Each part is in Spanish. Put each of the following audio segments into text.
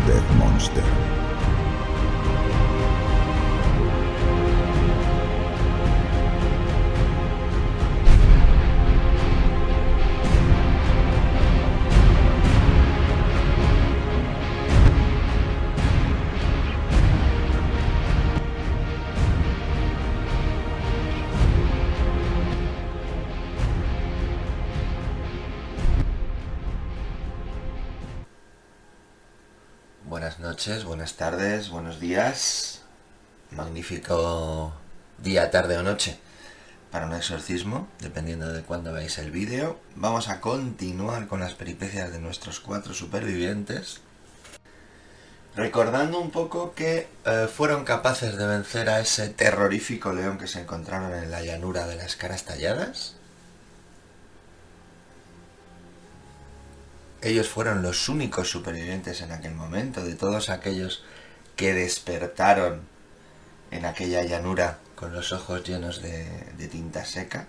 Death Monster. Buenas noches, buenas tardes, buenos días. Magnífico día, tarde o noche para un exorcismo, dependiendo de cuándo veáis el vídeo. Vamos a continuar con las peripecias de nuestros 4 supervivientes, recordando un poco que fueron capaces de vencer a ese terrorífico león que se encontraron en la llanura de las caras talladas. Ellos fueron los únicos supervivientes en aquel momento, de todos aquellos que despertaron en aquella llanura con los ojos llenos de tinta seca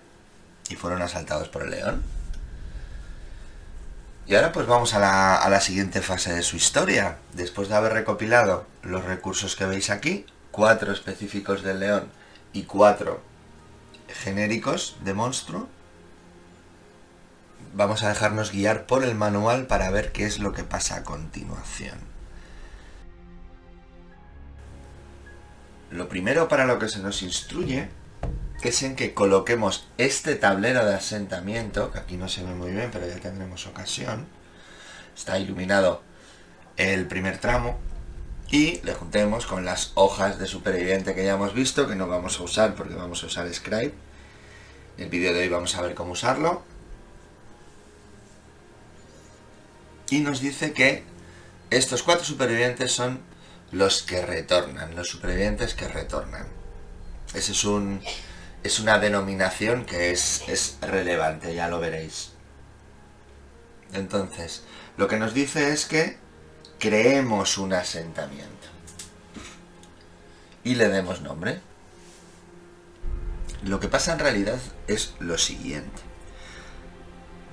y fueron asaltados por el león. Y ahora pues vamos a la siguiente fase de su historia. Después de haber recopilado los recursos que veis aquí, 4 específicos del león y 4 genéricos de monstruo, vamos a dejarnos guiar por el manual para ver qué es lo que pasa a continuación. Lo primero para lo que se nos instruye es en que coloquemos este tablero de asentamiento, que aquí no se ve muy bien, pero ya tendremos ocasión. Está iluminado el primer tramo, y le juntemos con las hojas de superviviente que ya hemos visto, que no vamos a usar porque vamos a usar Scribe. En el vídeo de hoy vamos a ver cómo usarlo. Y nos dice que estos 4 supervivientes son los que retornan, los supervivientes que retornan. Ese es una denominación que es relevante, ya lo veréis. Entonces, lo que nos dice es que creemos un asentamiento y le demos nombre. Lo que pasa en realidad es lo siguiente.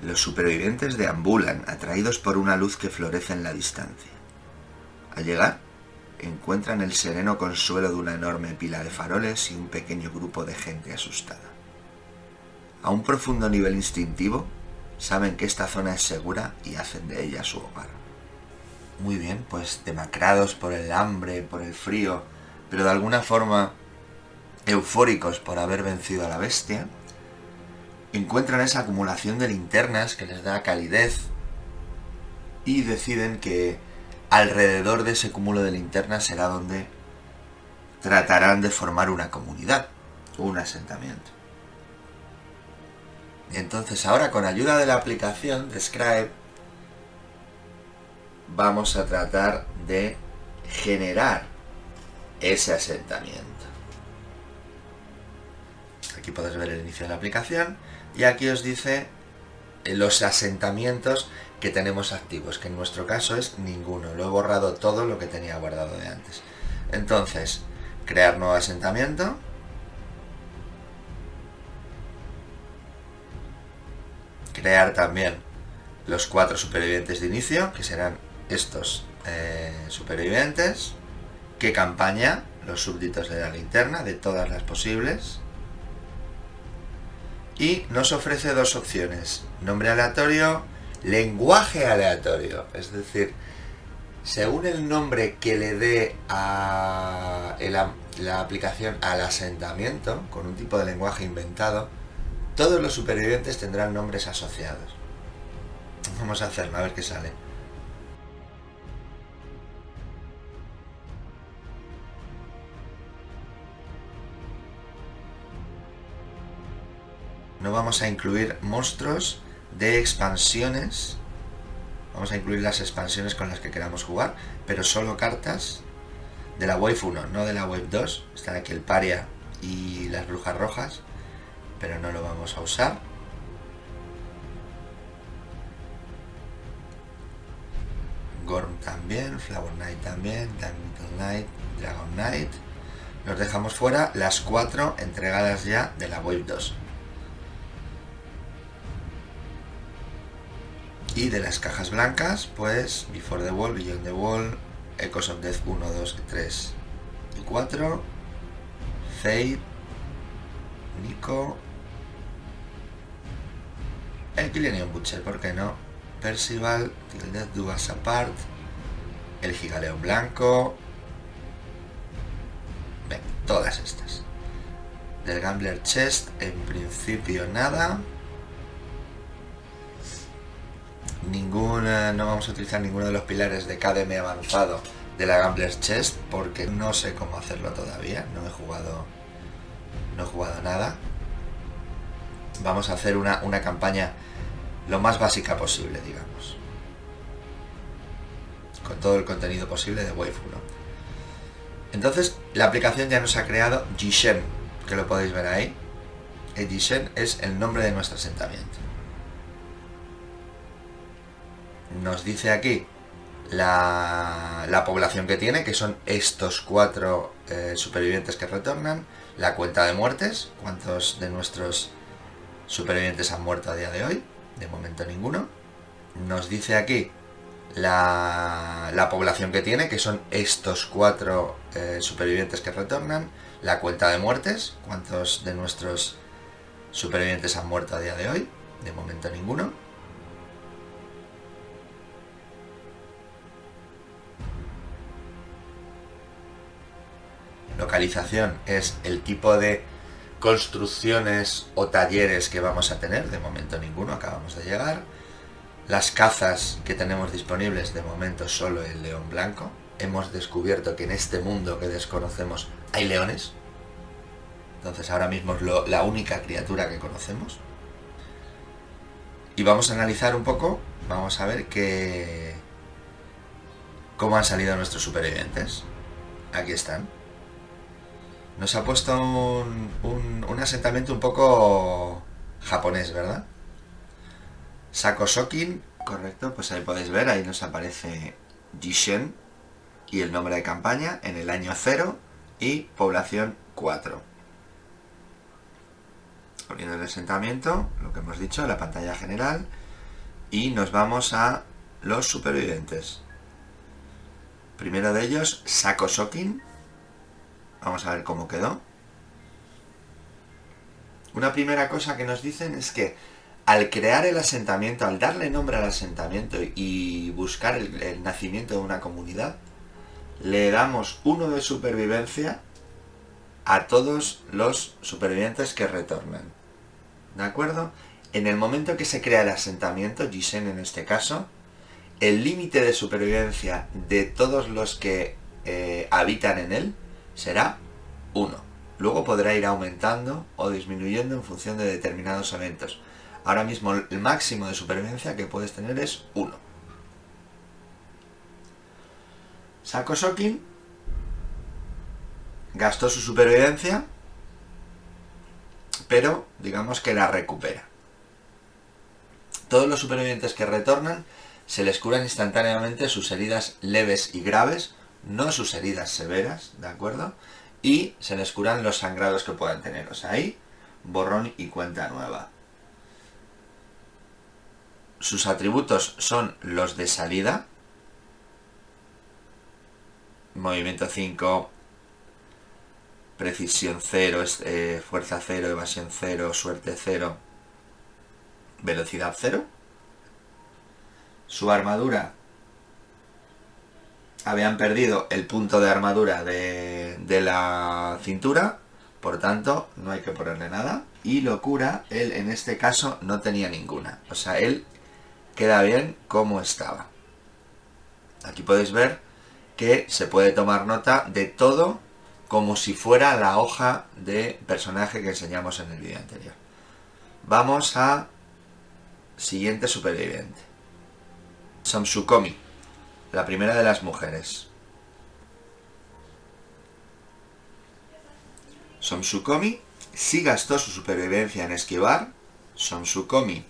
Los supervivientes deambulan, atraídos por una luz que florece en la distancia. Al llegar, encuentran el sereno consuelo de una enorme pila de faroles y un pequeño grupo de gente asustada. A un profundo nivel instintivo, saben que esta zona es segura y hacen de ella su hogar. Muy bien, pues demacrados por el hambre, por el frío, pero de alguna forma eufóricos por haber vencido a la bestia, encuentran esa acumulación de linternas que les da calidez y deciden que alrededor de ese cúmulo de linternas será donde tratarán de formar una comunidad, un asentamiento. Y entonces ahora, con ayuda de la aplicación de Scribe, vamos a tratar de generar ese asentamiento. Aquí podéis ver el inicio de la aplicación y aquí os dice los asentamientos que tenemos activos, que en nuestro caso es ninguno. Lo he borrado todo lo que tenía guardado de antes. Entonces, crear nuevo asentamiento. Crear también los 4 supervivientes de inicio, que serán estos supervivientes. ¿Qué campaña? Los súbditos de la linterna, de todas las posibles. Y nos ofrece 2 opciones: nombre aleatorio, lenguaje aleatorio. Es decir, según el nombre que le dé a la aplicación al asentamiento, con un tipo de lenguaje inventado, todos los supervivientes tendrán nombres asociados. Vamos a hacerlo, a ver qué sale. No vamos a incluir monstruos de expansiones. Vamos a incluir las expansiones con las que queramos jugar, pero solo cartas de la Wave 1, no de la Wave 2. Están aquí el Paria y las Brujas Rojas, pero no lo vamos a usar. Gorm también, Flower Knight también, Diamond Knight, Dragon Knight. Los dejamos fuera, las 4 entregadas ya de la Wave 2. Y de las cajas blancas, pues Before the Wall, Beyond the Wall, Echoes of Death 1, 2, 3 y 4. Fade. Nico. El Killian Butcher, ¿por qué no? Percival. Till Death Do Us Apart. El Gigaleón Blanco. Ven, todas estas. Del Gambler Chest, en principio nada. No vamos a utilizar ninguno de los pilares de KDM avanzado de la Gambler's Chest porque no sé cómo hacerlo todavía. No he jugado nada. Vamos a hacer una campaña lo más básica posible, digamos, con todo el contenido posible de Wave 1. Entonces la aplicación ya nos ha creado Jishen, que lo podéis ver ahí. El Jishen es el nombre de nuestro asentamiento. Nos dice aquí la población que tiene, que son estos 4 supervivientes que retornan, la cuenta de muertes, cuántos de nuestros supervivientes han muerto a día de hoy, de momento ninguno. Nos dice aquí la población que tiene, que son estos 4 supervivientes que retornan, la cuenta de muertes, cuántos de nuestros supervivientes han muerto a día de hoy, de momento ninguno. Localización es el tipo de construcciones o talleres que vamos a tener, de momento ninguno, acabamos de llegar. Las cazas que tenemos disponibles, de momento solo el león blanco. Hemos descubierto que en este mundo que desconocemos hay leones, entonces ahora mismo es la única criatura que conocemos. Y vamos a analizar un poco, vamos a ver cómo han salido nuestros supervivientes. Aquí están. Nos ha puesto un asentamiento un poco japonés, ¿verdad? Sakosokin, correcto, pues ahí podéis ver, ahí nos aparece Jishen y el nombre de campaña en el año 0 y población 4. Poniendo el asentamiento, lo que hemos dicho, la pantalla general, y nos vamos a los supervivientes. Primero de ellos, Sakosokin. Vamos a ver cómo quedó. Una primera cosa que nos dicen es que al crear el asentamiento, al darle nombre al asentamiento y buscar el nacimiento de una comunidad, le damos 1 de supervivencia a todos los supervivientes que retornan. ¿De acuerdo? En el momento que se crea el asentamiento, Jishen en este caso, el límite de supervivencia de todos los que habitan en él será 1. Luego podrá ir aumentando o disminuyendo en función de determinados eventos. Ahora mismo el máximo de supervivencia que puedes tener es 1. Sakosokin gastó su supervivencia, pero digamos que la recupera. Todos los supervivientes que retornan se les curan instantáneamente sus heridas leves y graves, no sus heridas severas, ¿de acuerdo? Y se les curan los sangrados que puedan tener. O sea, ahí, borrón y cuenta nueva. Sus atributos son los de salida. Movimiento 5, precisión 0, fuerza 0, evasión 0, suerte 0, velocidad 0. Su armadura, habían perdido el punto de armadura de la cintura, por tanto no hay que ponerle nada. Y locura, él en este caso no tenía ninguna, o sea, él queda bien como estaba. Aquí podéis ver que se puede tomar nota de todo como si fuera la hoja de personaje que enseñamos en el vídeo anterior. Vamos a siguiente superviviente. Samsukomi, la primera de las mujeres. Samsukomi sí gastó su supervivencia en esquivar. Samsukomi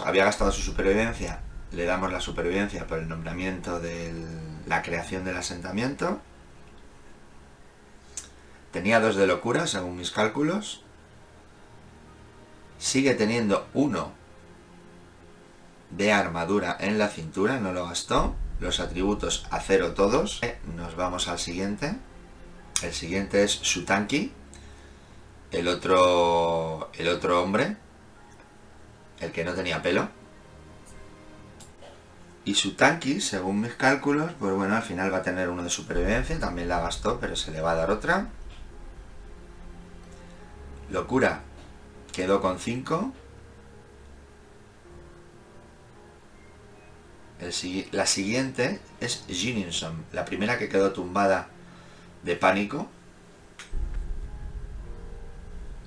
había gastado su supervivencia, le damos la supervivencia por el nombramiento de la creación del asentamiento. Tenía 2 de locura, según mis cálculos. Sigue teniendo 1 de armadura en la cintura, no lo gastó. los atributos a 0 todos. Nos vamos al siguiente. El siguiente es Sutanki, el otro hombre, el que no tenía pelo. Y Sutanki, según mis cálculos, pues bueno, al final va a tener uno de supervivencia, también la gastó, pero se le va a dar otra. Locura quedó con 5. La siguiente es Jinninson, la primera que quedó tumbada de pánico.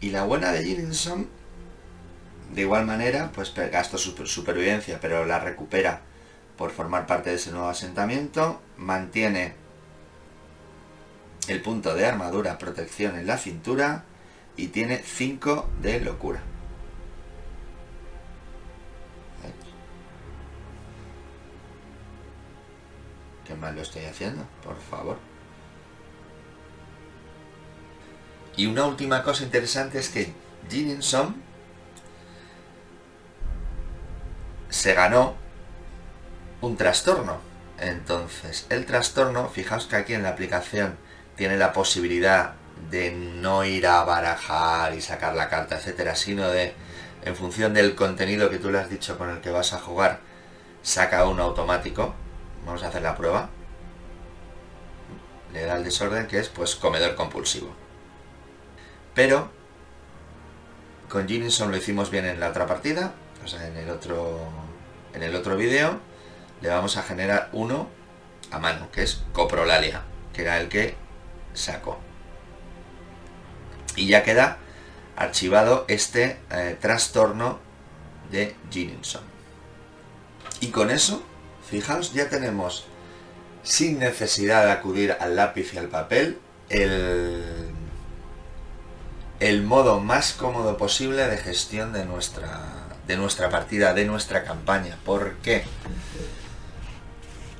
Y la buena de Jinninson, de igual manera, pues gastó su supervivencia, pero la recupera por formar parte de ese nuevo asentamiento. Mantiene el punto de armadura, protección en la cintura, y tiene 5 de locura. ¿Qué mal lo estoy haciendo? Por favor. Y una última cosa interesante es que Jinninson se ganó un trastorno. Entonces, el trastorno, fijaos que aquí en la aplicación tiene la posibilidad de no ir a barajar y sacar la carta, etcétera, sino de, en función del contenido que tú le has dicho con el que vas a jugar, saca uno automático. Vamos a hacer la prueba. Le da el desorden, que es pues comedor compulsivo. Pero con Jinninson lo hicimos bien en la otra partida, o sea, en el otro vídeo. Le vamos a generar uno a mano, que es Coprolalia, que era el que sacó. Y ya queda archivado este trastorno de Jinninson. Y con eso, fijaos, ya tenemos, sin necesidad de acudir al lápiz y al papel, el modo más cómodo posible de gestión de nuestra partida, de nuestra campaña. ¿Por qué?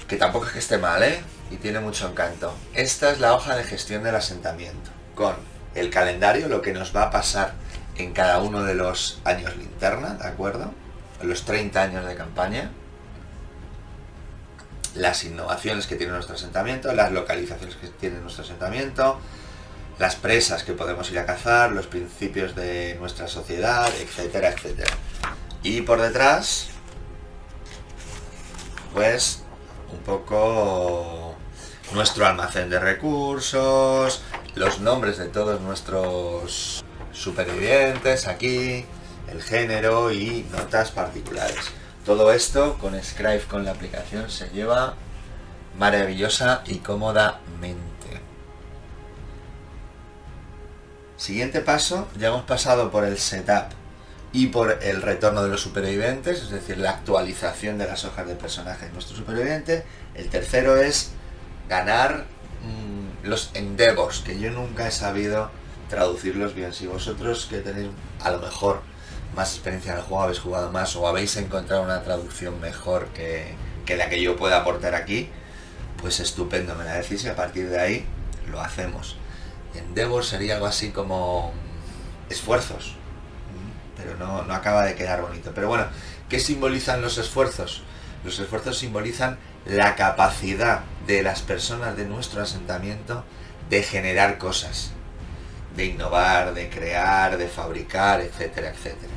Que tampoco es que esté mal, y tiene mucho encanto. Esta es la hoja de gestión del asentamiento, con el calendario, lo que nos va a pasar en cada uno de los años linterna, ¿de acuerdo? Los 30 años de campaña, las innovaciones que tiene nuestro asentamiento, las localizaciones que tiene nuestro asentamiento, las presas que podemos ir a cazar, los principios de nuestra sociedad, etcétera, etcétera. Y por detrás, pues un poco nuestro almacén de recursos, los nombres de todos nuestros supervivientes aquí, el género y notas particulares. Todo esto con Scribe, con la aplicación, se lleva maravillosa y cómodamente. Siguiente paso, ya hemos pasado por el setup y por el retorno de los supervivientes, es decir, la actualización de las hojas de personaje de nuestro superviviente. El tercero es ganar los endeavors, que yo nunca he sabido traducirlos bien. Si vosotros, que tenéis a lo mejor más experiencia en el juego, habéis jugado más o habéis encontrado una traducción mejor que la que yo pueda aportar aquí, pues estupendo, me la decís y a partir de ahí lo hacemos. Endeavor sería algo así como esfuerzos, pero no acaba de quedar bonito. Pero bueno, ¿qué simbolizan los esfuerzos? Los esfuerzos simbolizan la capacidad de las personas de nuestro asentamiento de generar cosas, de innovar, de crear, de fabricar, etcétera, etcétera.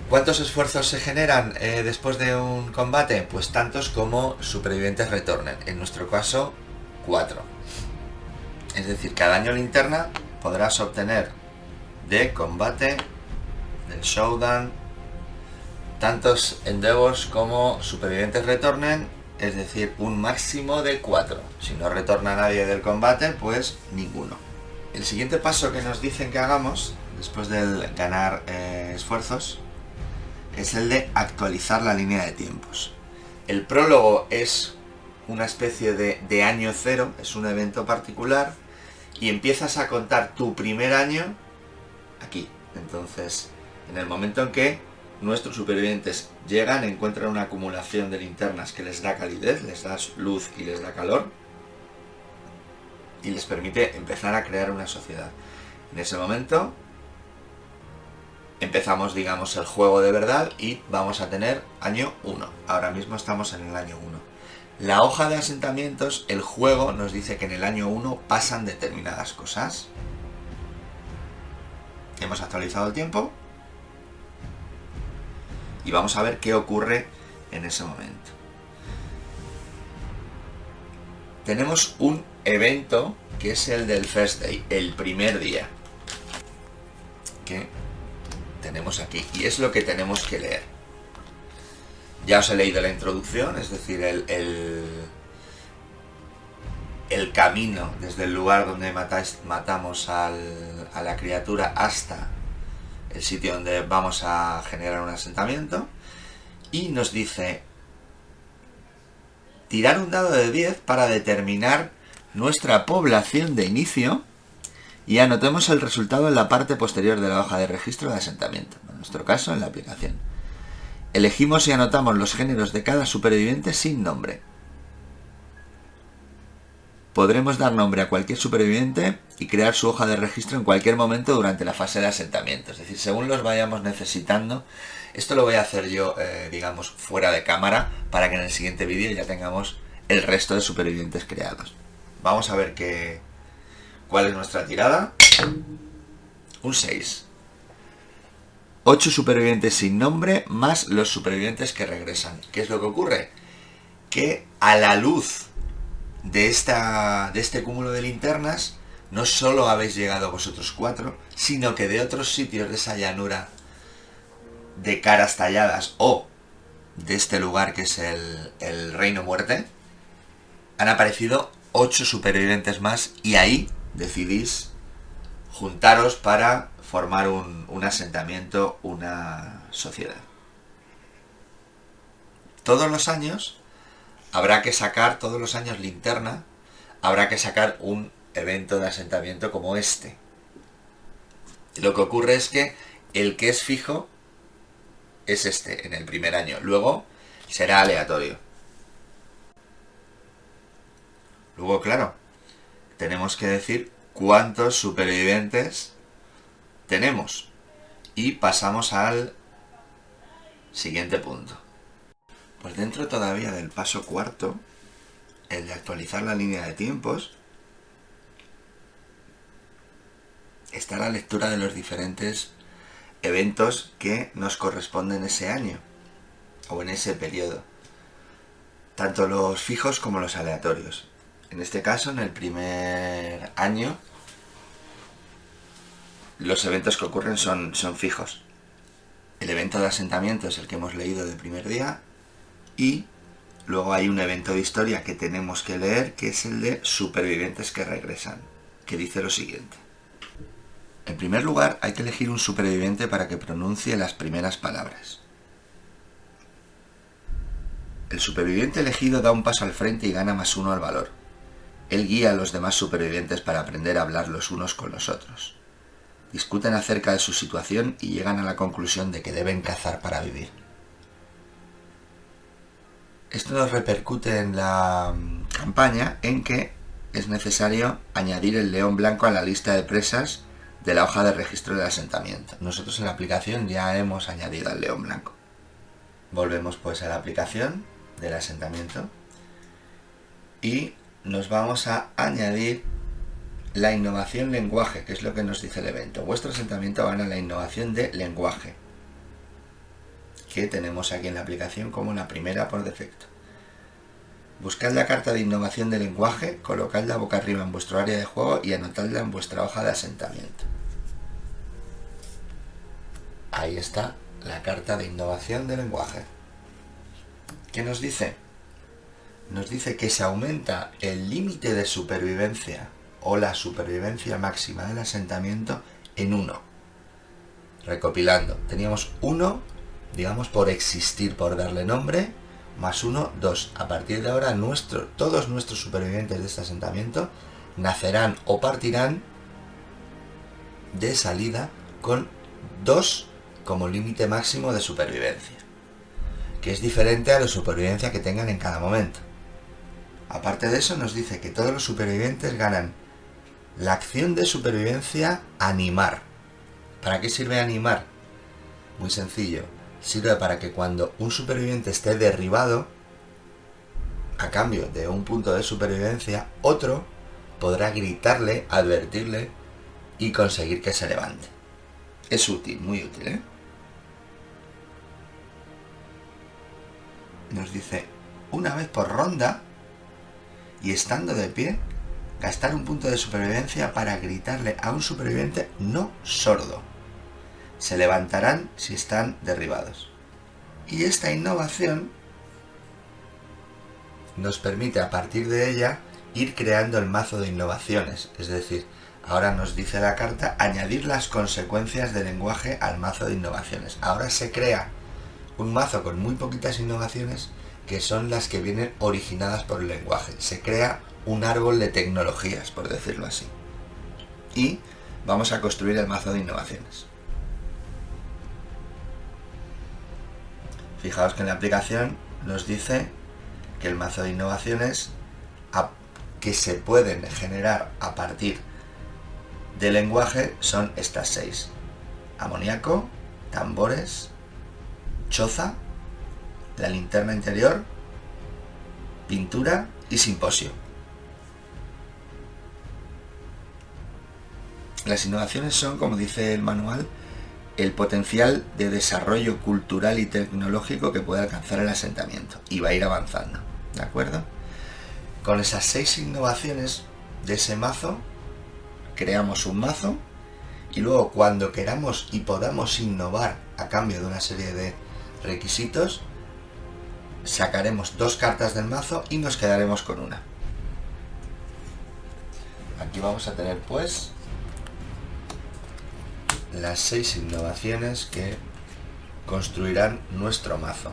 ¿Cuántos esfuerzos se generan después de un combate? Pues tantos como supervivientes retornen. En nuestro caso, 4. Es decir, cada año linterna podrás obtener de combate, del showdown, tantos endeavors como supervivientes retornen, es decir, un máximo de 4. Si no retorna nadie del combate, pues ninguno. El siguiente paso que nos dicen que hagamos, después de ganar esfuerzos, es el de actualizar la línea de tiempos. El prólogo es una especie de año cero, es un evento particular, y empiezas a contar tu primer año aquí. Entonces, en el momento en que nuestros supervivientes llegan, encuentran una acumulación de linternas que les da calidez, les da luz y les da calor, y les permite empezar a crear una sociedad. En ese momento empezamos, digamos, el juego de verdad y vamos a tener año 1. Ahora mismo estamos en el año 1. La hoja de asentamientos, el juego nos dice que en el año 1 pasan determinadas cosas. Hemos actualizado el tiempo y vamos a ver qué ocurre en ese momento. Tenemos un evento que es el del First Day, el primer día, que tenemos aquí, y es lo que tenemos que leer. Ya os he leído la introducción, es decir, el camino desde el lugar donde matamos a la criatura hasta el sitio donde vamos a generar un asentamiento, y nos dice tirar un dado de 10 para determinar nuestra población de inicio y anotemos el resultado en la parte posterior de la hoja de registro de asentamiento, en nuestro caso en la aplicación. Elegimos y anotamos los géneros de cada superviviente sin nombre. Podremos dar nombre a cualquier superviviente y crear su hoja de registro en cualquier momento durante la fase de asentamiento. Es decir, según los vayamos necesitando. Esto lo voy a hacer yo, digamos, fuera de cámara, para que en el siguiente vídeo ya tengamos el resto de supervivientes creados. Vamos a ver cuál es nuestra tirada. Un 6. 8 supervivientes sin nombre más los supervivientes que regresan. ¿Qué es lo que ocurre? Que a la luz de este cúmulo de linternas, no solo habéis llegado vosotros 4, sino que de otros sitios de esa llanura de caras talladas o de este lugar que es el Reino Muerte, han aparecido 8 supervivientes más, y ahí decidís juntaros para formar un asentamiento, una sociedad. Todos los años habrá que sacar, linterna, habrá que sacar un evento de asentamiento como este. Lo que ocurre es que el que es fijo es este, en el primer año. Luego será aleatorio. Luego, claro, tenemos que decir cuántos supervivientes tenemos. Y pasamos al siguiente punto. Pues dentro todavía del paso cuarto, el de actualizar la línea de tiempos, está la lectura de los diferentes eventos que nos corresponden ese año o en ese periodo, tanto los fijos como los aleatorios. En este caso, en el primer año, los eventos que ocurren son fijos. El evento de asentamiento es el que hemos leído del primer día, y luego hay un evento de historia que tenemos que leer, que es el de supervivientes que regresan, que dice lo siguiente. En primer lugar, hay que elegir un superviviente para que pronuncie las primeras palabras. El superviviente elegido da un paso al frente y gana +1 al valor. Él guía a los demás supervivientes para aprender a hablar los unos con los otros. Discuten acerca de su situación y llegan a la conclusión de que deben cazar para vivir. Esto nos repercute en la campaña en que es necesario añadir el león blanco a la lista de presas de la hoja de registro del asentamiento. Nosotros en la aplicación ya hemos añadido al león blanco. Volvemos pues a la aplicación del asentamiento y nos vamos a añadir la innovación lenguaje, que es lo que nos dice el evento. Vuestro asentamiento gana la innovación de lenguaje, que tenemos aquí en la aplicación como la primera por defecto. Buscad la carta de innovación de lenguaje, colocadla boca arriba en vuestro área de juego y anotadla en vuestra hoja de asentamiento. Ahí está la carta de innovación de lenguaje. ¿Qué nos dice? Nos dice que se aumenta el límite de supervivencia o la supervivencia máxima del asentamiento en 1. Recopilando, teníamos 1, digamos, por existir, por darle nombre, +1, 2. A partir de ahora, todos nuestros supervivientes de este asentamiento nacerán o partirán de salida con 2 como límite máximo de supervivencia, que es diferente a la supervivencia que tengan en cada momento. Aparte de eso, nos dice que todos los supervivientes ganan la acción de supervivencia animar. ¿Para qué sirve animar? Muy sencillo. Sirve para que cuando un superviviente esté derribado, a cambio de un punto de supervivencia, otro podrá gritarle, advertirle y conseguir que se levante. Es útil, muy útil, ¿eh? Nos dice, una vez por ronda y estando de pie, gastar un punto de supervivencia para gritarle a un superviviente no sordo. Se levantarán si están derribados. Y esta innovación nos permite a partir de ella ir creando el mazo de innovaciones. Es decir, ahora nos dice la carta añadir las consecuencias del lenguaje al mazo de innovaciones. Ahora se crea un mazo con muy poquitas innovaciones que son las que vienen originadas por el lenguaje. Se crea un árbol de tecnologías, por decirlo así. Y vamos a construir el mazo de innovaciones. Fijaos que en la aplicación nos dice que el mazo de innovaciones que se pueden generar a partir del lenguaje son estas 6. Amoníaco, tambores, choza, la linterna interior, pintura y simposio. Las innovaciones son, como dice el manual, el potencial de desarrollo cultural y tecnológico que puede alcanzar el asentamiento y va a ir avanzando, ¿de acuerdo? Con esas 6 innovaciones de ese mazo, creamos un mazo y luego cuando queramos y podamos innovar a cambio de una serie de requisitos, sacaremos 2 cartas del mazo y nos quedaremos con una. Aquí vamos a tener pues las 6 innovaciones que construirán nuestro mazo.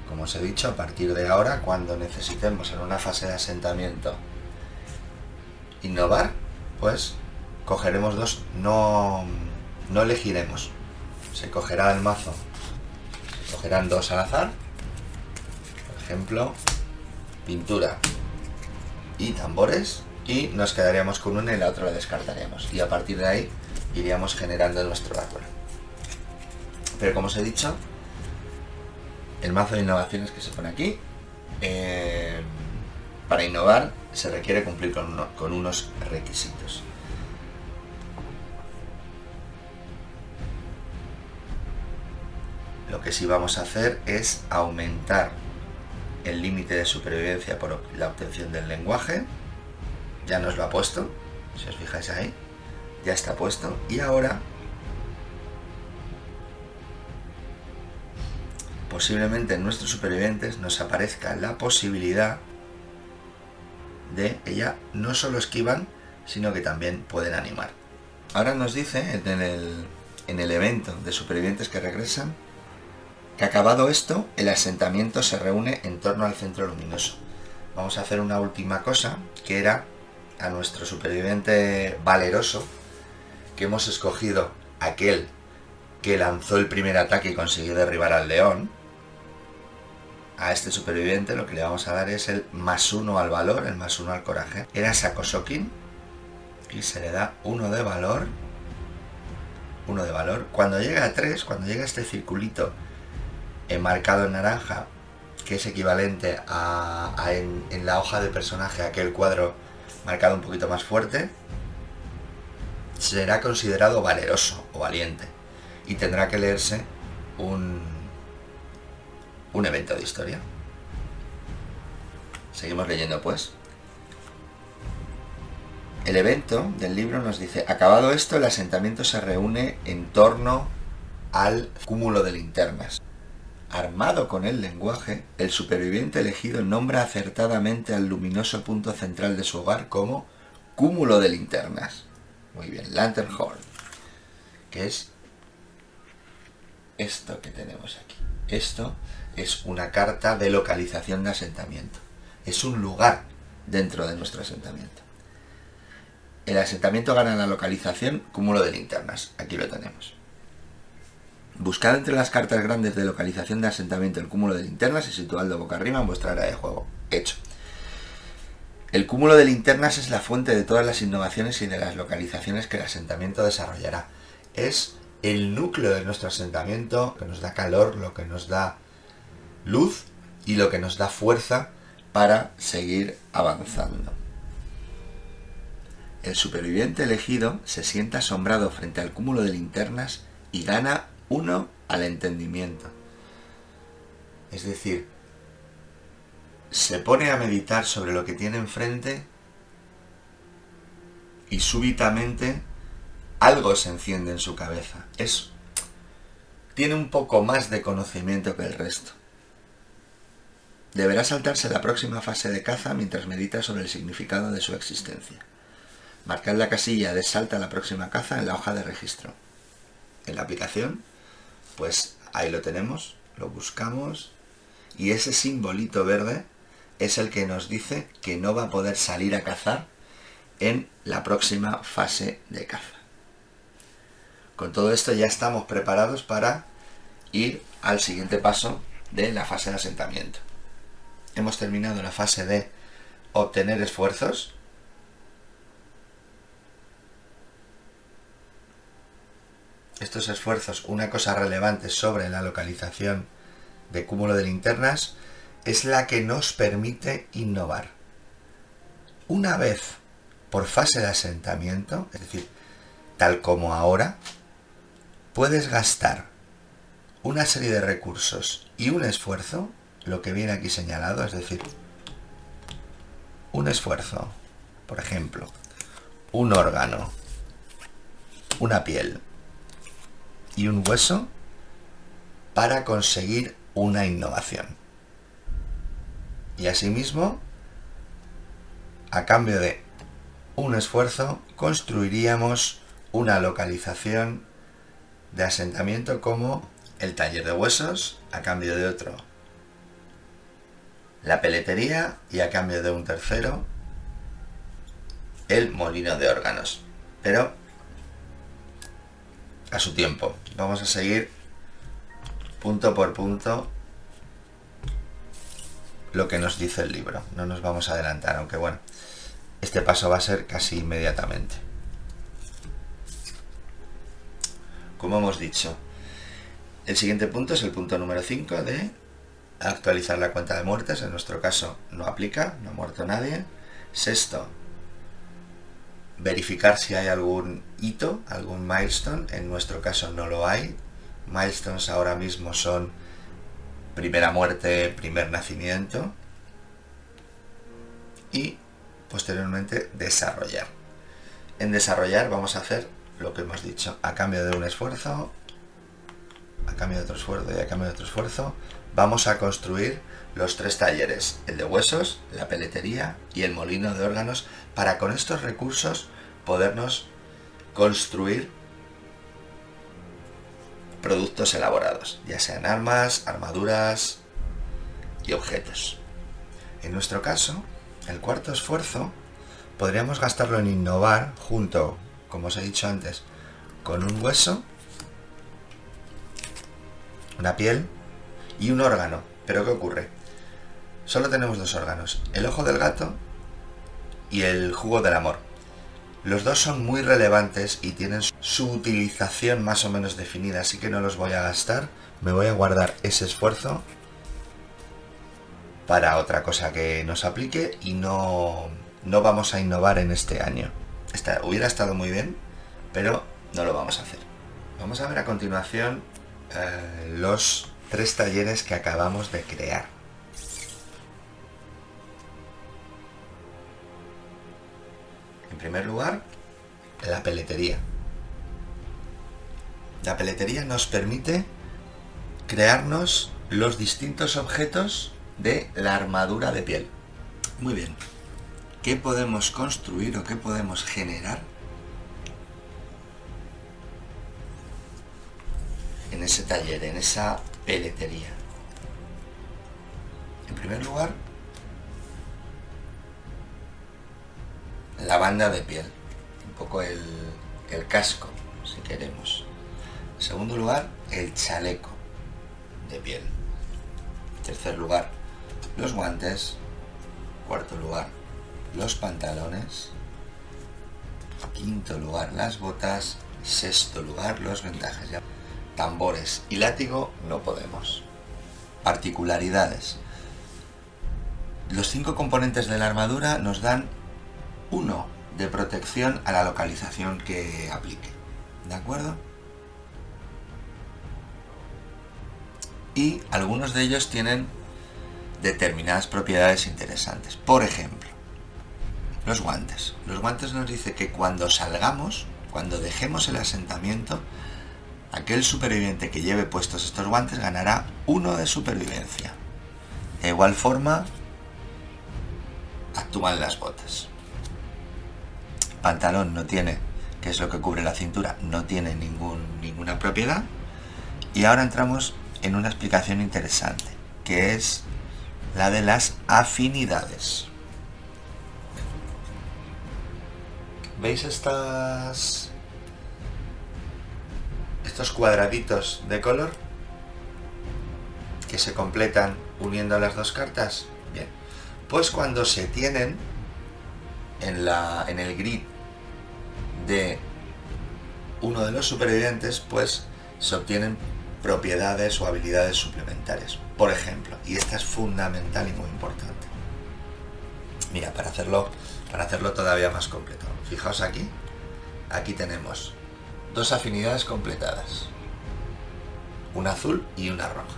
Como os he dicho, a partir de ahora, cuando necesitemos en una fase de asentamiento innovar, pues cogeremos 2, no elegiremos. Se cogerá el mazo, se cogerán 2 al azar, por ejemplo, pintura y tambores, y nos quedaríamos con una y la otra la descartaríamos. Y a partir de ahí iríamos generando nuestro árbol. Pero como os he dicho, el mazo de innovaciones que se pone aquí, para innovar se requiere cumplir con unos requisitos. Lo que sí vamos a hacer es aumentar el límite de supervivencia por la obtención del lenguaje. Ya nos lo ha puesto, si os fijáis ahí, ya está puesto. Y ahora posiblemente en nuestros supervivientes nos aparezca la posibilidad de que ya no solo esquivan, sino que también pueden animar. Ahora nos dice en el evento de supervivientes que regresan que acabado esto, el asentamiento se reúne en torno al centro luminoso. Vamos a hacer una última cosa, que era a nuestro superviviente valeroso, que hemos escogido aquel que lanzó el primer ataque y consiguió derribar al león. A este superviviente lo que le vamos a dar es el +1 al valor, el +1 al coraje. Era Sakosokin y se le da 1 de valor. 1 de valor. Cuando llega a 3, cuando llega este circulito marcado en naranja, que es equivalente en la hoja de personaje a aquel cuadro marcado un poquito más fuerte, será considerado valeroso o valiente y tendrá que leerse un evento de historia. Seguimos leyendo pues. El evento del libro nos dice: acabado esto, el asentamiento se reúne en torno al cúmulo de linternas. Armado con el lenguaje, el superviviente elegido nombra acertadamente al luminoso punto central de su hogar como cúmulo de linternas. Muy bien, Lantern Horn, que es esto que tenemos aquí. Esto es una carta de localización de asentamiento. Es un lugar dentro de nuestro asentamiento. El asentamiento gana la localización cúmulo de linternas. Aquí lo tenemos. Buscad entre las cartas grandes de localización de asentamiento el cúmulo de linternas y situadlo boca arriba en vuestra área de juego. Hecho. El cúmulo de linternas es la fuente de todas las innovaciones y de las localizaciones que el asentamiento desarrollará. Es el núcleo de nuestro asentamiento, que nos da calor, lo que nos da luz y lo que nos da fuerza para seguir avanzando. El superviviente elegido se sienta asombrado frente al cúmulo de linternas y gana 1 al entendimiento. Es decir, se pone a meditar sobre lo que tiene enfrente y súbitamente algo se enciende en su cabeza. Tiene un poco más de conocimiento que el resto. Deberá saltarse la próxima fase de caza mientras medita sobre el significado de su existencia. Marcad la casilla de salta a la próxima caza en la hoja de registro. En la aplicación, pues ahí lo tenemos, lo buscamos y ese simbolito verde es el que nos dice que no va a poder salir a cazar en la próxima fase de caza. Con todo esto ya estamos preparados para ir al siguiente paso de la fase de asentamiento. Hemos terminado la fase de obtener esfuerzos. Estos esfuerzos, una cosa relevante sobre la localización de cúmulo de linternas, es la que nos permite innovar. Una vez por fase de asentamiento, es decir, tal como ahora, puedes gastar una serie de recursos y un esfuerzo, lo que viene aquí señalado, es decir, un esfuerzo, por ejemplo, un órgano, una piel y un hueso para conseguir una innovación. Y asimismo, a cambio de un esfuerzo, construiríamos una localización de asentamiento como el taller de huesos, a cambio de otro, la peletería, y a cambio de un tercero, el molino de órganos. Pero a su tiempo. Vamos a seguir punto por punto lo que nos dice el libro. No nos vamos a adelantar, aunque bueno, este paso va a ser casi inmediatamente. Como hemos dicho, el siguiente punto es el punto número 5 de actualizar la cuenta de muertes. En nuestro caso no aplica, no ha muerto nadie. Sexto, verificar si hay algún hito, algún milestone. En nuestro caso no lo hay. Milestones ahora mismo son primera muerte, primer nacimiento y posteriormente desarrollar. En desarrollar vamos a hacer lo que hemos dicho, a cambio de un esfuerzo, a cambio de otro esfuerzo y a cambio de otro esfuerzo, vamos a construir los 3 talleres, el de huesos, la peletería y el molino de órganos, para con estos recursos podernos construir productos elaborados, ya sean armas, armaduras y objetos. En nuestro caso, el cuarto esfuerzo podríamos gastarlo en innovar junto, como os he dicho antes, con un hueso, una piel y un órgano. Pero ¿qué ocurre? Solo tenemos 2 órganos, el ojo del gato y el jugo del amor. Los dos son muy relevantes y tienen su utilización más o menos definida, así que no los voy a gastar. Me voy a guardar ese esfuerzo para otra cosa que nos aplique y no vamos a innovar en este año. Hubiera estado muy bien, pero no lo vamos a hacer. Vamos a ver a continuación los 3 talleres que acabamos de crear. En primer lugar, la peletería. La peletería nos permite crearnos los distintos objetos de la armadura de piel. Muy bien. ¿Qué podemos construir o qué podemos generar en ese taller, en esa peletería? En primer lugar, la banda de piel, un poco el casco, si queremos. En segundo lugar, el chaleco de piel. En tercer lugar, los guantes. Cuarto lugar, los pantalones. Quinto lugar, las botas. Sexto lugar, los vendajes. Tambores y látigo no podemos. Particularidades. Los 5 componentes de la armadura nos dan 1 de protección a la localización que aplique. ¿De acuerdo? Y algunos de ellos tienen determinadas propiedades interesantes. Por ejemplo, los guantes. Los guantes nos dice que cuando salgamos, cuando dejemos el asentamiento, aquel superviviente que lleve puestos estos guantes ganará 1 de supervivencia. De igual forma, actúan las botas. Pantalón no tiene, que es lo que cubre la cintura, no tiene ninguna propiedad. Y ahora entramos en una explicación interesante, que es la de las afinidades. ¿Veis estos cuadraditos de color que se completan uniendo las dos cartas? Bien, pues cuando se tienen en el grid de uno de los supervivientes, pues se obtienen propiedades o habilidades suplementarias. Por ejemplo, y esta es fundamental y muy importante. Mira, para hacerlo todavía más completo. Fijaos aquí tenemos 2 afinidades completadas, una azul y una roja.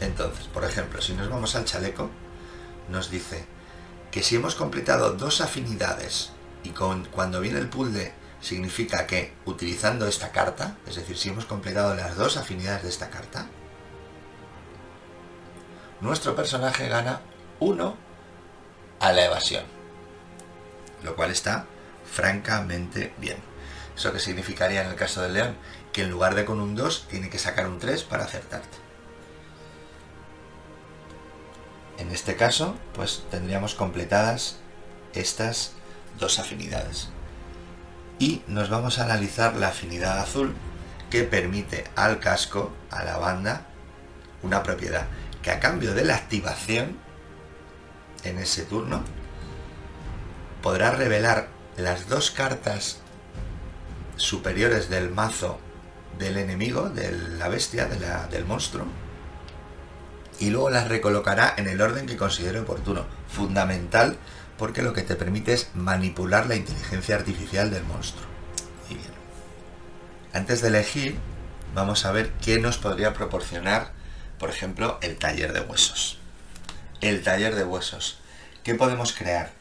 Entonces, por ejemplo, si nos vamos al chaleco, nos dice que si hemos completado 2 afinidades y cuando viene el puzzle significa que utilizando esta carta, es decir, si hemos completado las 2 afinidades de esta carta, nuestro personaje gana 1 a la evasión, lo cual está francamente bien. ¿Eso qué significaría en el caso del león? Que en lugar de con un 2 tiene que sacar un 3 para acertarte. En este caso, pues tendríamos completadas estas 2 afinidades. Y nos vamos a analizar la afinidad azul, que permite al casco, a la banda, una propiedad que a cambio de la activación en ese turno podrá revelar las 2 cartas superiores del mazo del enemigo, de la bestia, del monstruo, y luego las recolocará en el orden que considere oportuno. Fundamental, porque lo que te permite es manipular la inteligencia artificial del monstruo. Muy bien. Antes de elegir, vamos a ver qué nos podría proporcionar, por ejemplo, el taller de huesos. El taller de huesos. ¿Qué podemos crear?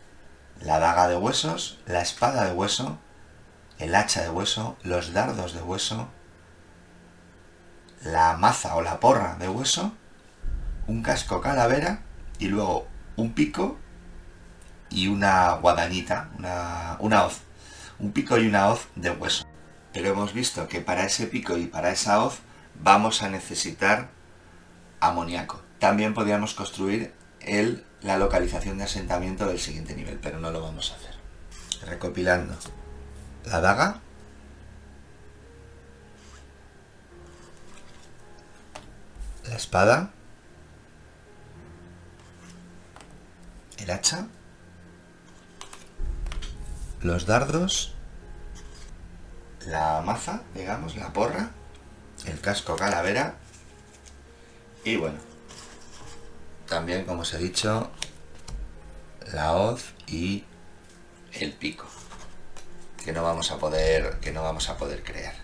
La daga de huesos, la espada de hueso, el hacha de hueso, los dardos de hueso, la maza o la porra de hueso, un casco calavera y luego un pico y una guadañita, una hoz. Un pico y una hoz de hueso. Pero hemos visto que para ese pico y para esa hoz vamos a necesitar amoníaco. También podríamos construir la localización de asentamiento del siguiente nivel, pero no lo vamos a hacer. Recopilando. La daga, la espada, el hacha, los dardos, la maza, digamos, la porra, el casco calavera y bueno, también, como os he dicho, la hoz y el pico, que no vamos a poder crear.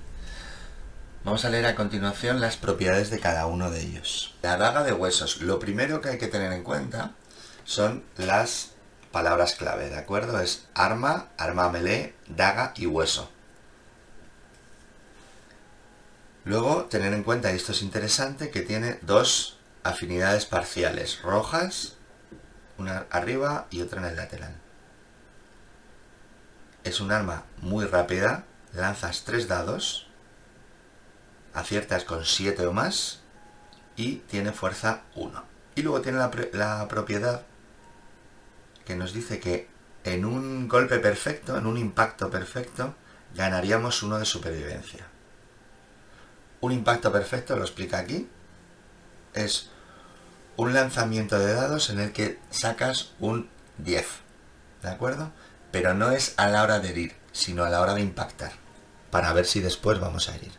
Vamos a leer a continuación las propiedades de cada uno de ellos. La daga de huesos. Lo primero que hay que tener en cuenta son las palabras clave, ¿de acuerdo? Es arma, arma melee, daga y hueso. Luego, tener en cuenta, y esto es interesante, que tiene 2 afinidades parciales, rojas, una arriba y otra en el lateral. Es un arma muy rápida, lanzas 3 dados, aciertas con 7 o más y tiene fuerza 1. Y luego tiene la propiedad que nos dice que en un golpe perfecto, en un impacto perfecto, ganaríamos 1 de supervivencia. Un impacto perfecto, lo explica aquí, es un lanzamiento de dados en el que sacas un 10, ¿de acuerdo? Pero no es a la hora de herir, sino a la hora de impactar, para ver si después vamos a herir.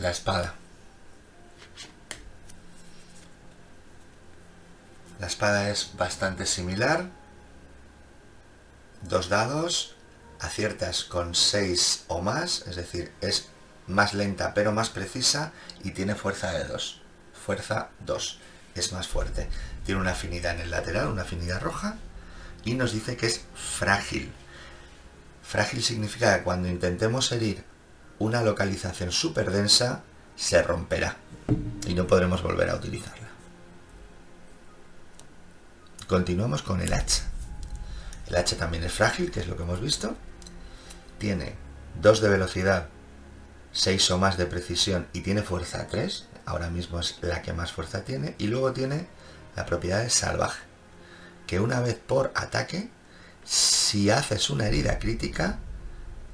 La espada. La espada es bastante similar. 2 dados, aciertas con 6 o más, es decir, es más lenta pero más precisa y tiene fuerza de 2. Fuerza 2, es más fuerte. Tiene una afinidad en el lateral, una afinidad roja, y nos dice que es frágil. Frágil significa que cuando intentemos herir una localización súper densa, se romperá y no podremos volver a utilizarla. Continuamos con el hacha. El hacha también es frágil, que es lo que hemos visto. Tiene 2 de velocidad, 6 o más de precisión y tiene fuerza 3. Ahora mismo es la que más fuerza tiene. Y luego tiene la propiedad de salvaje, que una vez por ataque, si haces una herida crítica,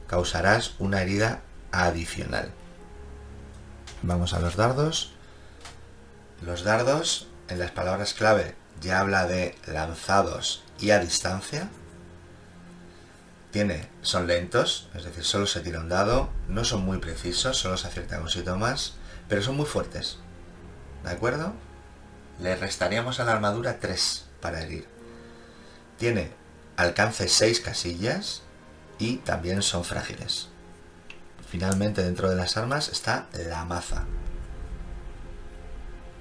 causarás una herida adicional. Vamos a los dardos. Los dardos, en las palabras clave, ya habla de lanzados y a distancia. Son lentos, es decir, solo se tira un dado, no son muy precisos, solo se acierta un sitio más, pero son muy fuertes. ¿De acuerdo? Le restaríamos a la armadura 3 para herir. Tiene alcance 6 casillas y también son frágiles. Finalmente, dentro de las armas está la maza.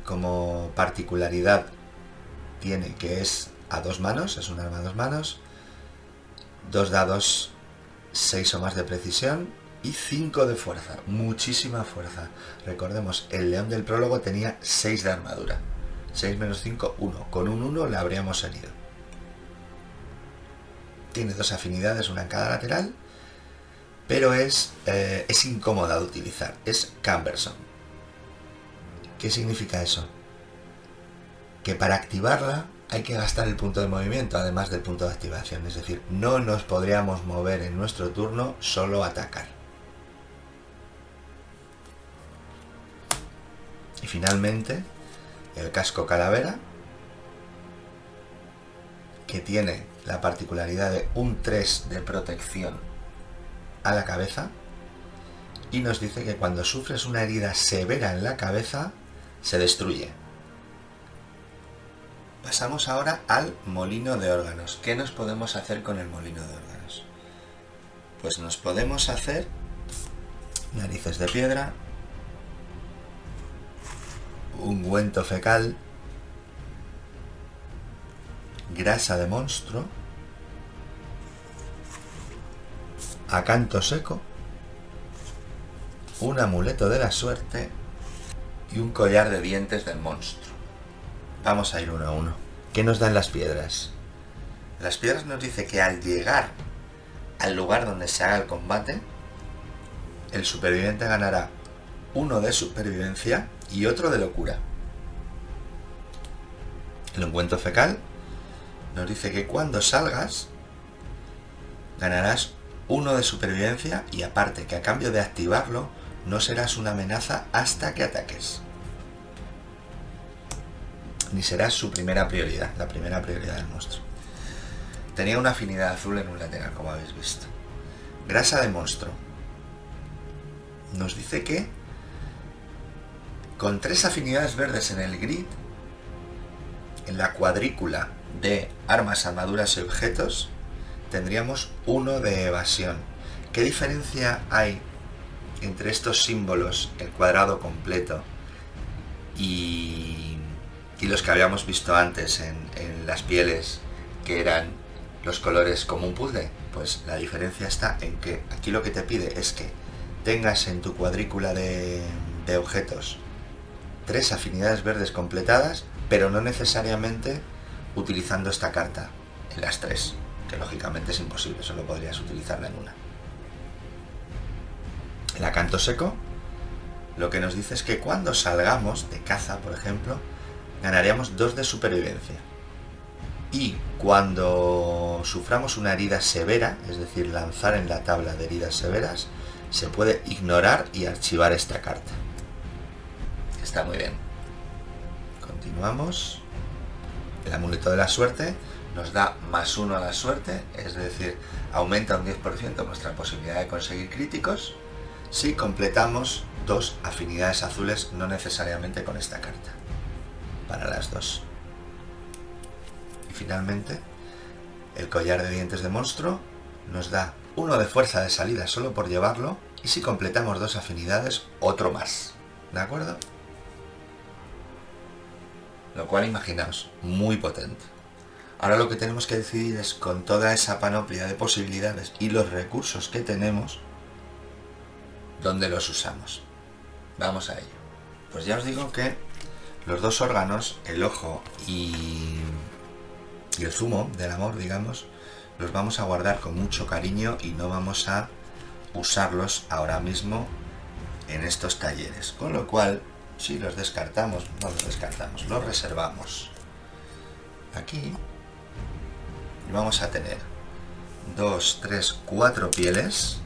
Como particularidad tiene que es a 2 manos, es un arma a 2 manos, 2 dados, 6 o más de precisión y 5 de fuerza, muchísima fuerza. Recordemos, el león del prólogo tenía 6 de armadura, 6 menos 5, 1, con un 1 le habríamos herido. Tiene 2 afinidades, una en cada lateral, pero es incómoda de utilizar, es cumbersome. ¿Qué significa eso? Que para activarla hay que gastar el punto de movimiento, además del punto de activación. Es decir, no nos podríamos mover en nuestro turno, solo atacar. Y finalmente, el casco calavera, que tiene la particularidad de un 3 de protección a la cabeza, y nos dice que cuando sufres una herida severa en la cabeza, se destruye. Pasamos ahora al molino de órganos. ¿Qué nos podemos hacer con el molino de órganos? Pues nos podemos hacer narices de piedra, ungüento fecal, grasa de monstruo, acanto seco, un amuleto de la suerte y un collar de dientes del monstruo. Vamos a ir uno a uno. ¿Qué nos dan las piedras? Las piedras nos dice que al llegar al lugar donde se haga el combate, el superviviente ganará 1 de supervivencia y otro de locura. El ungüento fecal nos dice que cuando salgas ganarás 1 de supervivencia y aparte que a cambio de activarlo no serás una amenaza hasta que ataques. Ni serás su primera prioridad, la primera prioridad del monstruo. Tenía una afinidad azul en un lateral, como habéis visto. Grasa de monstruo. Nos dice que con 3 afinidades verdes en el grid, en la cuadrícula de armas, armaduras y objetos, tendríamos 1 de evasión. ¿Qué diferencia hay entre estos símbolos, el cuadrado completo y los que habíamos visto antes en las pieles, que eran los colores como un puzzle? Pues la diferencia está en que aquí lo que te pide es que tengas en tu cuadrícula de objetos 3 afinidades verdes completadas, pero no necesariamente utilizando esta carta en las 3, que lógicamente es imposible, solo podrías utilizarla en una. El acanto seco lo que nos dice es que cuando salgamos de caza, por ejemplo, ganaríamos 2 de supervivencia. Y cuando suframos una herida severa, es decir, lanzar en la tabla de heridas severas, se puede ignorar y archivar esta carta. Está muy bien. Continuamos. El amuleto de la suerte nos da +1 a la suerte, es decir, aumenta un 10% nuestra posibilidad de conseguir críticos si completamos 2 afinidades azules, no necesariamente con esta carta, para las 2. finalmente el collar de dientes de monstruo nos da 1 de fuerza de salida solo por llevarlo, y si completamos 2 afinidades, otro más. ¿De acuerdo? Lo cual, imaginaos, muy potente. Ahora lo que tenemos que decidir es, con toda esa panoplia de posibilidades y los recursos que tenemos, ¿dónde los usamos? Vamos a ello. Pues ya os digo que los dos órganos, el ojo y el zumo del amor, digamos, los vamos a guardar con mucho cariño y no vamos a usarlos ahora mismo en estos talleres. Con lo cual, si los descartamos, no los descartamos, los reservamos. Aquí vamos a tener 2, 3, 4 pieles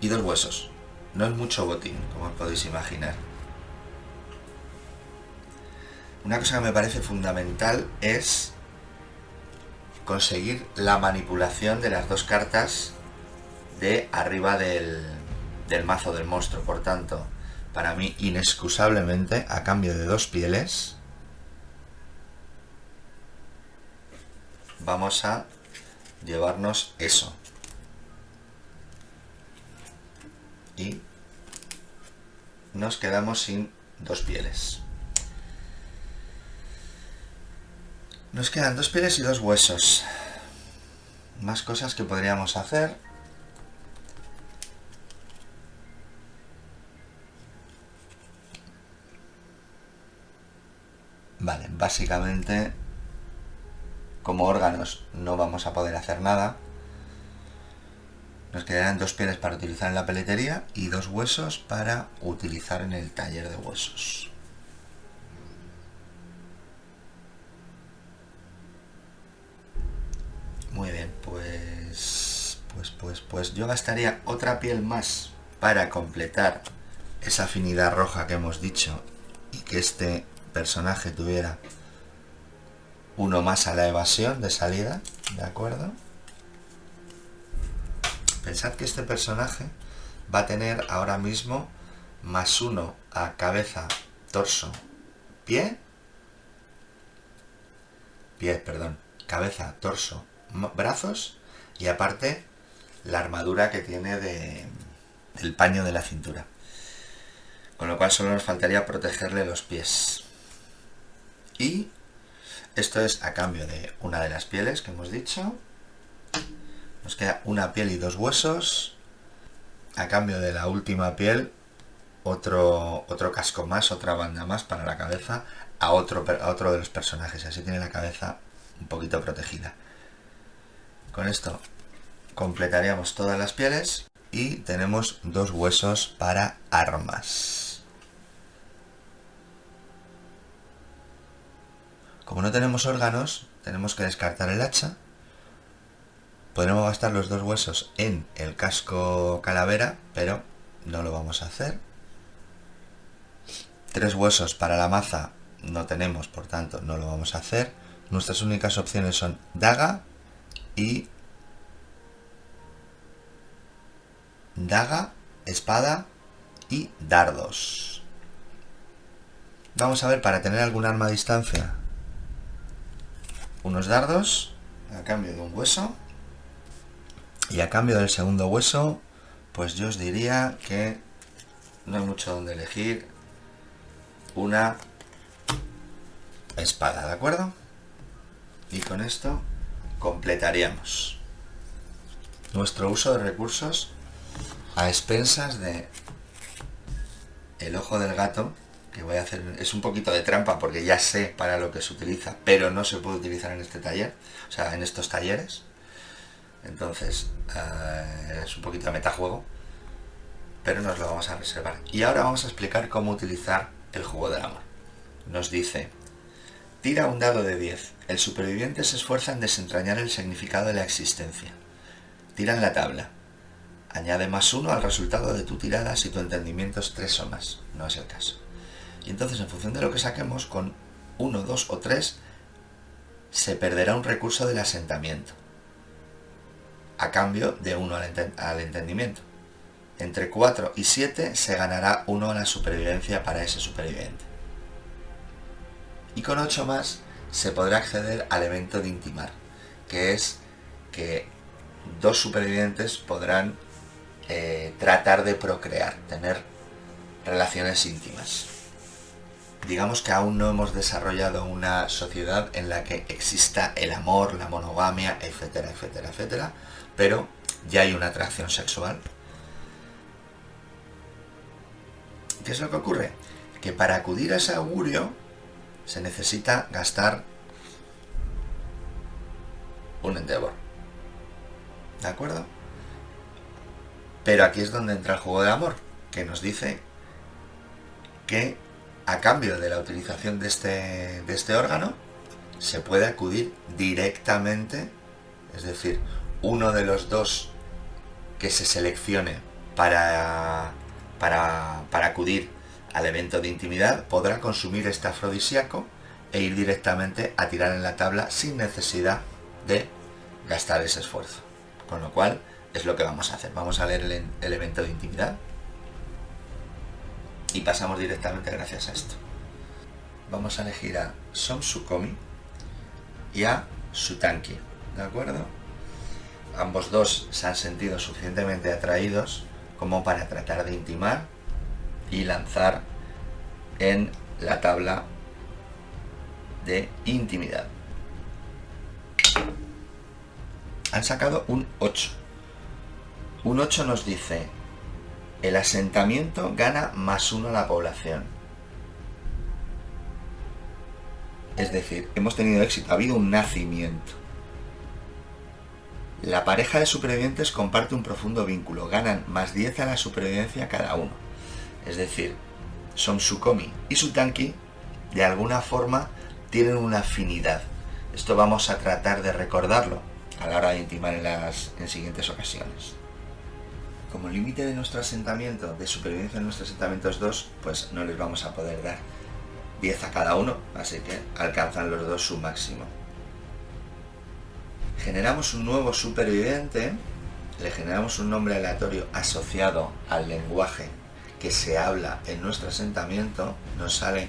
y 2 huesos. No es mucho botín, como os podéis imaginar. Una cosa que me parece fundamental es conseguir la manipulación de las 2 cartas de arriba del mazo del monstruo. Por tanto, para mí, inexcusablemente, a cambio de 2 pieles, vamos a llevarnos eso. Y nos quedamos sin 2 pieles. Nos quedan 2 pieles y 2 huesos. Más cosas que podríamos hacer. Vale, básicamente, como órganos no vamos a poder hacer nada. Nos quedarán 2 pieles para utilizar en la peletería y 2 huesos para utilizar en el taller de huesos. Muy bien, pues yo gastaría otra piel más para completar esa afinidad roja que hemos dicho y que este personaje tuviera 1 más a la evasión de salida, ¿de acuerdo? Pensad que este personaje va a tener ahora mismo +1 a cabeza, torso, cabeza, torso, brazos, y aparte la armadura que tiene del paño de la cintura. Con lo cual solo nos faltaría protegerle los pies. Y esto es a cambio de una de las pieles que hemos dicho. Nos queda 1 piel y 2 huesos. A cambio de la última piel, otro casco más, otra banda más para la cabeza a otro de los personajes. Así tiene la cabeza un poquito protegida. Con esto completaríamos todas las pieles y tenemos 2 huesos para armas. Como no tenemos órganos, tenemos que descartar el hacha. Podremos gastar los 2 huesos en el casco calavera, pero no lo vamos a hacer. 3 huesos para la maza no tenemos, por tanto no lo vamos a hacer. Nuestras únicas opciones son daga, espada y dardos. Vamos a ver, para tener algún arma a distancia, unos dardos a cambio de un hueso. Y a cambio del segundo hueso, pues yo os diría que no hay mucho donde elegir, una espada, ¿de acuerdo? Y con esto completaríamos nuestro uso de recursos a expensas de el ojo del gato, que voy a hacer, es un poquito de trampa porque ya sé para lo que se utiliza, pero no se puede utilizar en este taller, o sea, en estos talleres. Entonces es un poquito de metajuego, pero nos lo vamos a reservar. Y ahora vamos a explicar cómo utilizar el juego del amor. Nos dice: tira un dado de 10. El superviviente se esfuerza en desentrañar el significado de la existencia. Tira en la tabla. Añade +1 al resultado de tu tirada si tu entendimiento es 3 o más. No es el caso. Y entonces, en función de lo que saquemos, con 1, 2 o 3, se perderá un recurso del asentamiento, a cambio de 1 al entendimiento. Entre 4 y 7 se ganará 1 a la supervivencia para ese superviviente. Y con 8 más se podrá acceder al evento de intimar, que es que dos supervivientes podrán tratar de procrear, tener relaciones íntimas. Digamos que aún no hemos desarrollado una sociedad en la que exista el amor, la monogamia, etcétera, etcétera, etcétera, pero ya hay una atracción sexual. ¿Qué es lo que ocurre? Que para acudir a ese augurio se necesita gastar un endeavor. ¿De acuerdo? Pero aquí es donde entra el juego del amor, que nos dice que a cambio de la utilización de este órgano se puede acudir directamente, es decir, uno de los dos que se seleccione para acudir al evento de intimidad podrá consumir este afrodisíaco e ir directamente a tirar en la tabla sin necesidad de gastar ese esfuerzo. Con lo cual es lo que vamos a hacer. Vamos a leer el evento de intimidad y pasamos directamente gracias a esto. Vamos a elegir a Som Sukomi y a Sutanki, ¿de acuerdo? Ambos dos se han sentido suficientemente atraídos como para tratar de intimar y lanzar en la tabla de intimidad. Han sacado un 8. Un 8 nos dice: el asentamiento gana +1 a la población. Es decir, hemos tenido éxito, ha habido un nacimiento. La pareja de supervivientes comparte un profundo vínculo, ganan +10 a la supervivencia cada uno. Es decir, Som Sukomi y Sutanki de alguna forma tienen una afinidad. Esto vamos a tratar de recordarlo a la hora de intimar en siguientes ocasiones. Como límite de nuestro asentamiento, de supervivencia en nuestro asentamiento es 2, pues no les vamos a poder dar 10 a cada uno, así que alcanzan los dos su máximo. Generamos un nuevo superviviente, le generamos un nombre aleatorio asociado al lenguaje que se habla en nuestro asentamiento. Nos sale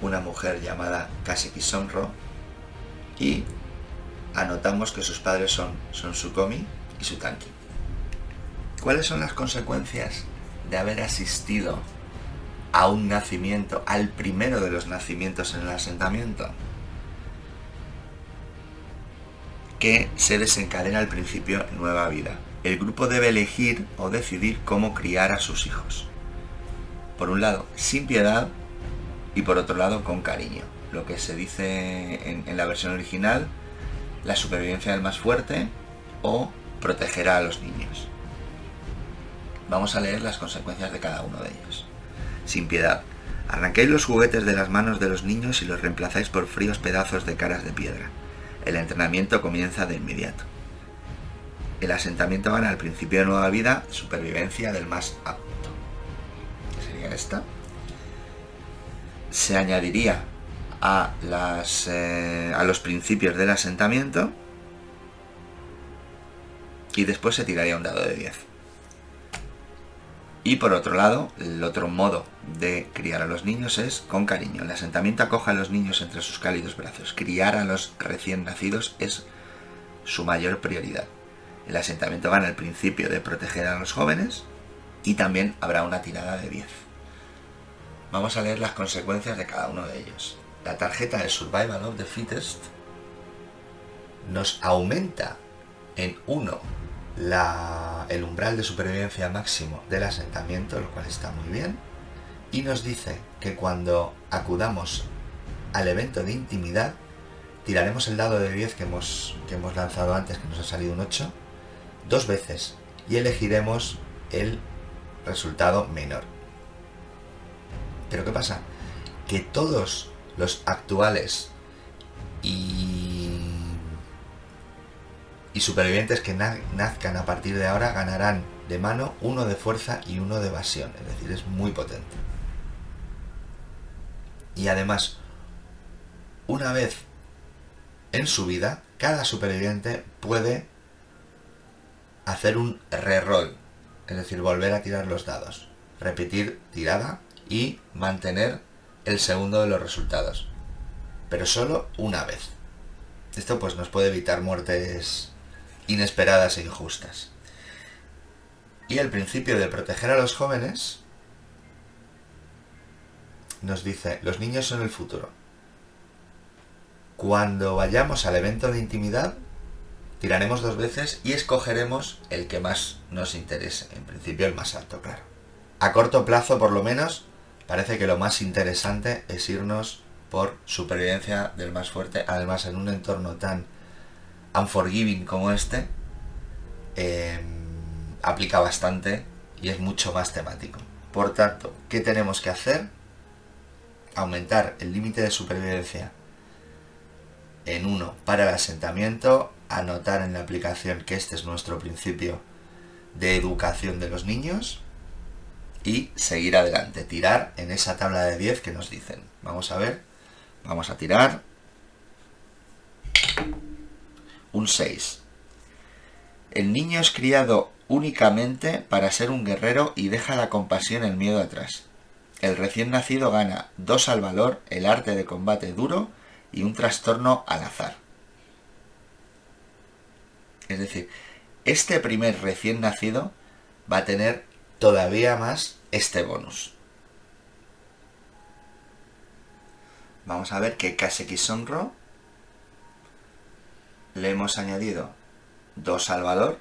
una mujer llamada Kaseki Sonro y anotamos que sus padres son Som Sukomi y Sutanki. ¿Cuáles son las consecuencias de haber asistido a un nacimiento, al primero de los nacimientos en el asentamiento? Que se desencadena al principio nueva vida. El grupo debe elegir o decidir cómo criar a sus hijos. Por un lado, sin piedad, y por otro lado, con cariño. Lo que se dice en la versión original, la supervivencia del más fuerte o proteger a los niños. Vamos a leer las consecuencias de cada uno de ellos. Sin piedad. Arranquéis los juguetes de las manos de los niños y los reemplazáis por fríos pedazos de caras de piedra. El entrenamiento comienza de inmediato. El asentamiento gana al principio de nueva vida, supervivencia del más apto. ¿Qué sería esta? Se añadiría a los principios del asentamiento y después se tiraría un dado de 10. Y por otro lado, el otro modo de criar a los niños es con cariño. El asentamiento acoge a los niños entre sus cálidos brazos. Criar a los recién nacidos es su mayor prioridad. El asentamiento gana el principio de proteger a los jóvenes y también habrá una tirada de 10. Vamos a leer las consecuencias de cada uno de ellos. La tarjeta de Survival of the Fittest nos aumenta en 1 el umbral de supervivencia máximo del asentamiento, lo cual está muy bien, y nos dice que cuando acudamos al evento de intimidad tiraremos el dado de 10 que hemos lanzado antes, que nos ha salido un 8, 2 veces y elegiremos el resultado menor. Pero ¿qué pasa? Que todos los actuales y supervivientes que nazcan a partir de ahora ganarán de mano 1 de fuerza y 1 de evasión, es decir, es muy potente. Y además, una vez en su vida, cada superviviente puede hacer un reroll, es decir, volver a tirar los dados, repetir tirada y mantener el segundo de los resultados. pero solo una vez. Esto pues nos puede evitar muertes inesperadas e injustas. Y el principio de proteger a los jóvenes nos dice: los niños son el futuro. Cuando vayamos al evento de intimidad, tiraremos 2 veces y escogeremos el que más nos interese. En principio el más alto, claro. A corto plazo, por lo menos, parece que lo más interesante es irnos por supervivencia del más fuerte. Además, en un entorno tan unforgiving como este, aplica bastante y es mucho más temático. Por tanto, ¿qué tenemos que hacer? Aumentar el límite de supervivencia en 1 para el asentamiento, anotar en la aplicación que este es nuestro principio de educación de los niños y seguir adelante, tirar en esa tabla de 10 que nos dicen. Vamos a ver, vamos a tirar un 6. El niño es criado únicamente para ser un guerrero y deja la compasión y el miedo atrás. El recién nacido gana 2 al valor, el arte de combate duro y un trastorno al azar. Es decir, este primer recién nacido va a tener todavía más este bonus. Vamos a ver que Kaseki Sonro le hemos añadido 2 al valor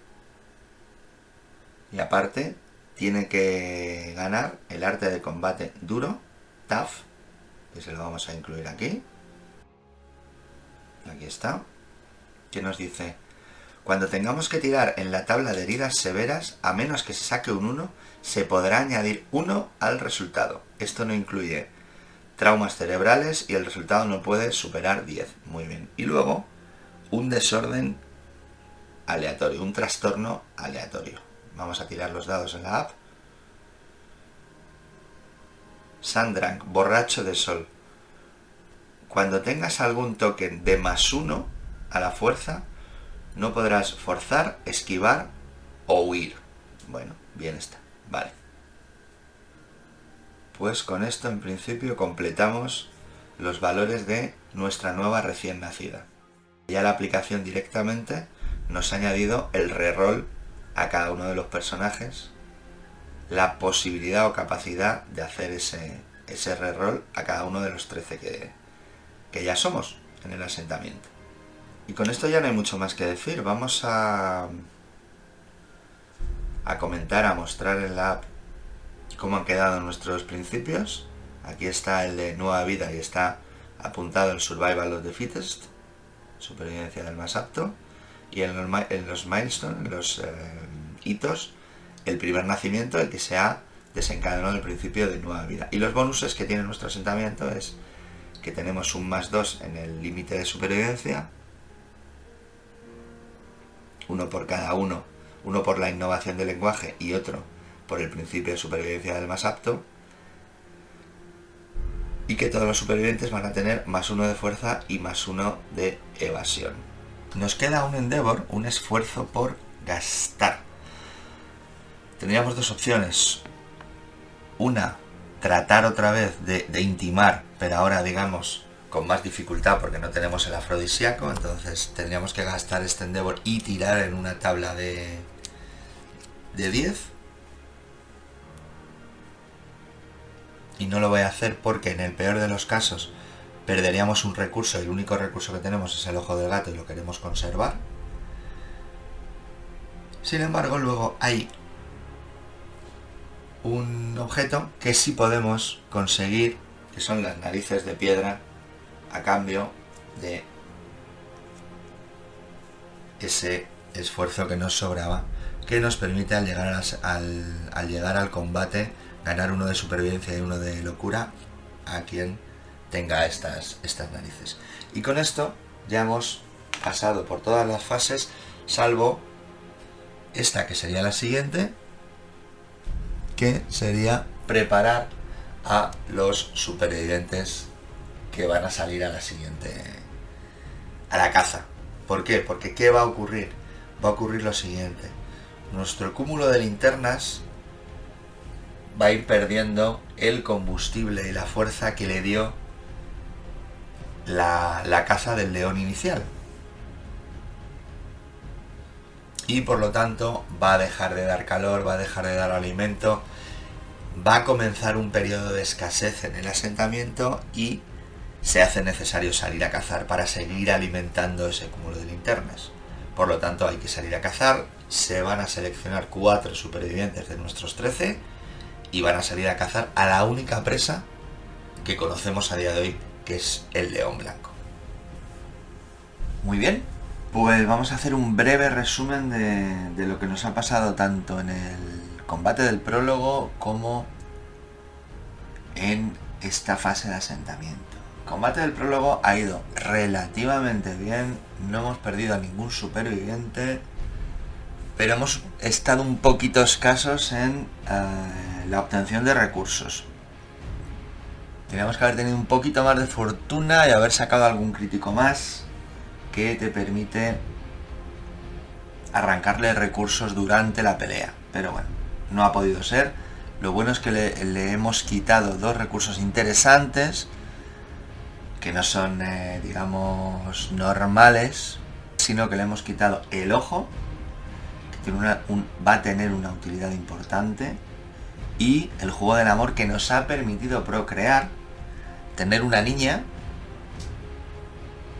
y aparte tiene que ganar el arte de combate duro, tough, que se lo vamos a incluir aquí. Aquí está. Que nos dice: cuando tengamos que tirar en la tabla de heridas severas, a menos que se saque un 1, se podrá añadir 1 al resultado. Esto no incluye traumas cerebrales y el resultado no puede superar 10. Muy bien. Y luego, un desorden aleatorio, un trastorno aleatorio. Vamos a tirar los dados en la app. Sandrang, borracho de sol. Cuando tengas algún token de +1 a la fuerza, no podrás forzar, esquivar o huir. Bueno, bien está. Vale. Pues con esto en principio completamos los valores de nuestra nueva recién nacida. Ya la aplicación directamente nos ha añadido el reroll a cada uno de los personajes, la posibilidad o capacidad de hacer ese reroll a cada uno de los 13 que ya somos en el asentamiento. Y con esto ya no hay mucho más que decir. Vamos a comentar, a mostrar en la app cómo han quedado nuestros principios. Aquí está el de nueva vida y está apuntado el Survival of the Fittest, supervivencia del más apto, y en los milestones, en los hitos, el primer nacimiento, el que se ha desencadenado el principio de nueva vida. Y los bonuses que tiene nuestro asentamiento es que tenemos un +2 en el límite de supervivencia, uno por cada uno por la innovación del lenguaje y otro por el principio de supervivencia del más apto, y que todos los supervivientes van a tener +1 de fuerza y +1 de evasión. Nos queda un endeavor, un esfuerzo por gastar. Tendríamos 2 opciones. Una, tratar otra vez de intimar, pero ahora digamos con más dificultad porque no tenemos el afrodisíaco, entonces tendríamos que gastar este endeavor y tirar en una tabla de 10. Y no lo voy a hacer porque en el peor de los casos perderíamos un recurso y el único recurso que tenemos es el ojo del gato y lo queremos conservar. Sin embargo, luego hay un objeto que sí podemos conseguir, que son las narices de piedra, a cambio de ese esfuerzo que nos sobraba, que nos permite al llegar al combate ganar 1 de supervivencia y 1 de locura a quien tenga estas narices. Y con esto ya hemos pasado por todas las fases, salvo esta que sería la siguiente, que sería preparar a los supervivientes que van a salir a la siguiente, a la caza. ¿Por qué? Porque ¿qué va a ocurrir? Va a ocurrir lo siguiente: nuestro cúmulo de linternas va a ir perdiendo el combustible y la fuerza que le dio la caza del león inicial. Y por lo tanto va a dejar de dar calor, va a dejar de dar alimento, va a comenzar un periodo de escasez en el asentamiento y se hace necesario salir a cazar para seguir alimentando ese cúmulo de linternas. Por lo tanto hay que salir a cazar, se van a seleccionar 4 supervivientes de nuestros 13 y van a salir a cazar a la única presa que conocemos a día de hoy, que es el león blanco. Muy bien, pues vamos a hacer un breve resumen de lo que nos ha pasado tanto en el combate del prólogo como en esta fase de asentamiento. El combate del prólogo ha ido relativamente bien, no hemos perdido a ningún superviviente, pero hemos estado un poquito escasos en la obtención de recursos. Teníamos que haber tenido un poquito más de fortuna y haber sacado algún crítico más que te permite arrancarle recursos durante la pelea. Pero bueno, no ha podido ser. Lo bueno es que le hemos quitado 2 recursos interesantes, que no son, digamos, normales, sino que le hemos quitado el ojo, que tiene va a tener una utilidad importante, y el juego del amor, que nos ha permitido procrear, tener una niña,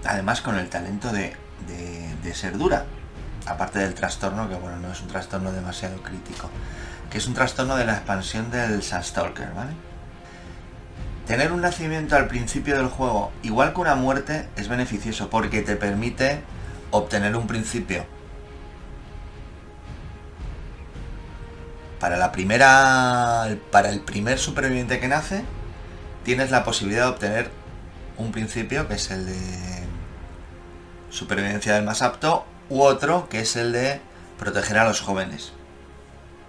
además con el talento de ser dura, aparte del trastorno, que bueno, no es un trastorno demasiado crítico, que es un trastorno de la expansión del Sunstalker, ¿vale? Tener un nacimiento al principio del juego, igual que una muerte, es beneficioso porque te permite obtener un principio. Para el primer superviviente que nace, tienes la posibilidad de obtener un principio, que es el de supervivencia del más apto, u otro, que es el de proteger a los jóvenes.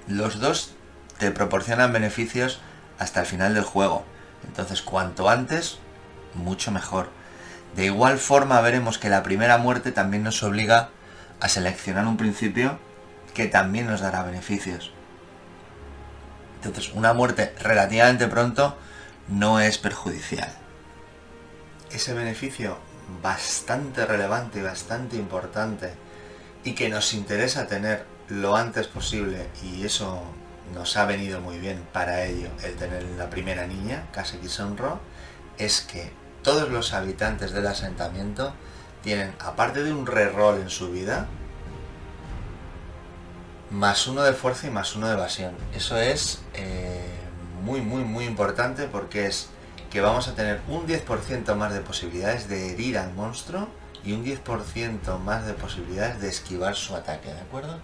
Los dos te proporcionan beneficios hasta el final del juego. Entonces, cuanto antes, mucho mejor. De igual forma, veremos que la primera muerte también nos obliga a seleccionar un principio que también nos dará beneficios. Entonces, una muerte relativamente pronto no es perjudicial. Ese beneficio bastante relevante y bastante importante, y que nos interesa tener lo antes posible, y eso nos ha venido muy bien para ello, el tener la primera niña, Kaseki Sonro, es que todos los habitantes del asentamiento tienen, aparte de un reroll en su vida, +1 de fuerza y +1 de evasión. Eso es muy importante, porque es que vamos a tener un 10% más de posibilidades de herir al monstruo y un 10% más de posibilidades de esquivar su ataque, ¿de acuerdo?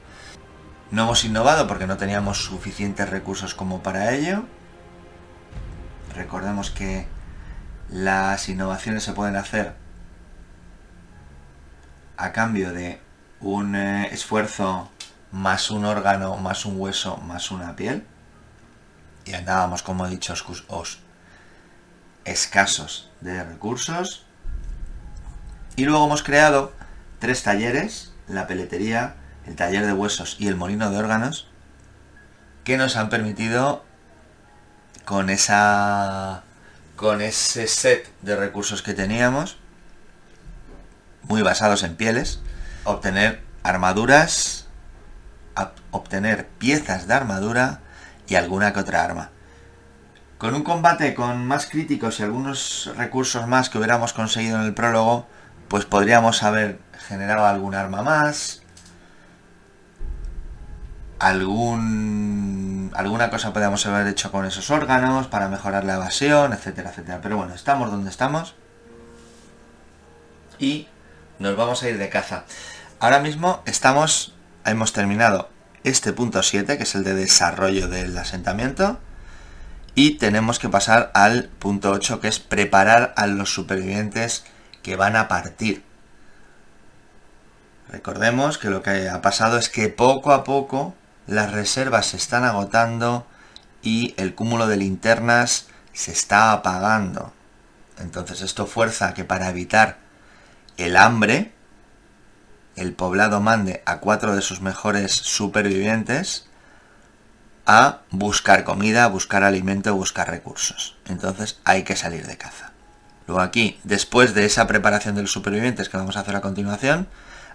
No hemos innovado porque no teníamos suficientes recursos como para ello. Recordemos que las innovaciones se pueden hacer a cambio de un esfuerzo más un órgano, más un hueso, más una piel. Y andábamos, como he dicho, escasos de recursos. Y luego hemos creado 3 talleres: la peletería, el taller de huesos y el molino de órganos, que nos han permitido, con ese set de recursos que teníamos, muy basados en pieles, obtener armaduras, obtener piezas de armadura y alguna que otra arma. Con un combate con más críticos y algunos recursos más que hubiéramos conseguido en el prólogo, pues podríamos haber generado algún arma más, alguna cosa podríamos haber hecho con esos órganos para mejorar la evasión, etcétera, etcétera. Pero bueno, estamos donde estamos y nos vamos a ir de caza. Ahora mismo hemos terminado este punto 7, que es el de desarrollo del asentamiento, y tenemos que pasar al punto 8, que es preparar a los supervivientes que van a partir. Recordemos que lo que ha pasado es que poco a poco las reservas se están agotando y el cúmulo de linternas se está apagando. Entonces esto fuerza a que, para evitar el hambre, el poblado mande a 4 de sus mejores supervivientes a buscar comida, a buscar alimento, a buscar recursos. Entonces hay que salir de caza. Luego aquí, después de esa preparación de los supervivientes que vamos a hacer a continuación,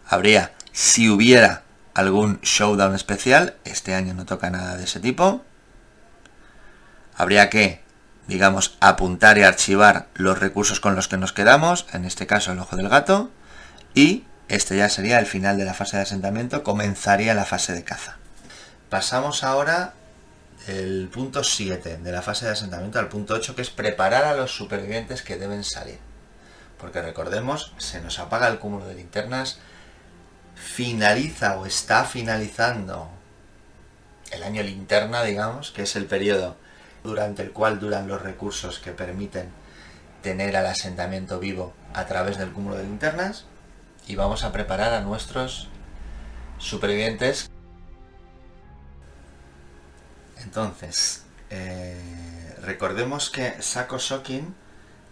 habría, si hubiera algún showdown especial, este año no toca nada de ese tipo, habría que, digamos, apuntar y archivar los recursos con los que nos quedamos, en este caso el ojo del gato, y este ya sería el final de la fase de asentamiento, comenzaría la fase de caza. Pasamos ahora del punto 7 de la fase de asentamiento al punto 8, que es preparar a los supervivientes que deben salir. Porque recordemos, se nos apaga el cúmulo de linternas, finaliza o está finalizando el año linterna, digamos, que es el periodo durante el cual duran los recursos que permiten tener al asentamiento vivo a través del cúmulo de linternas, y vamos a preparar a nuestros supervivientes. Entonces, recordemos que Sako Sokin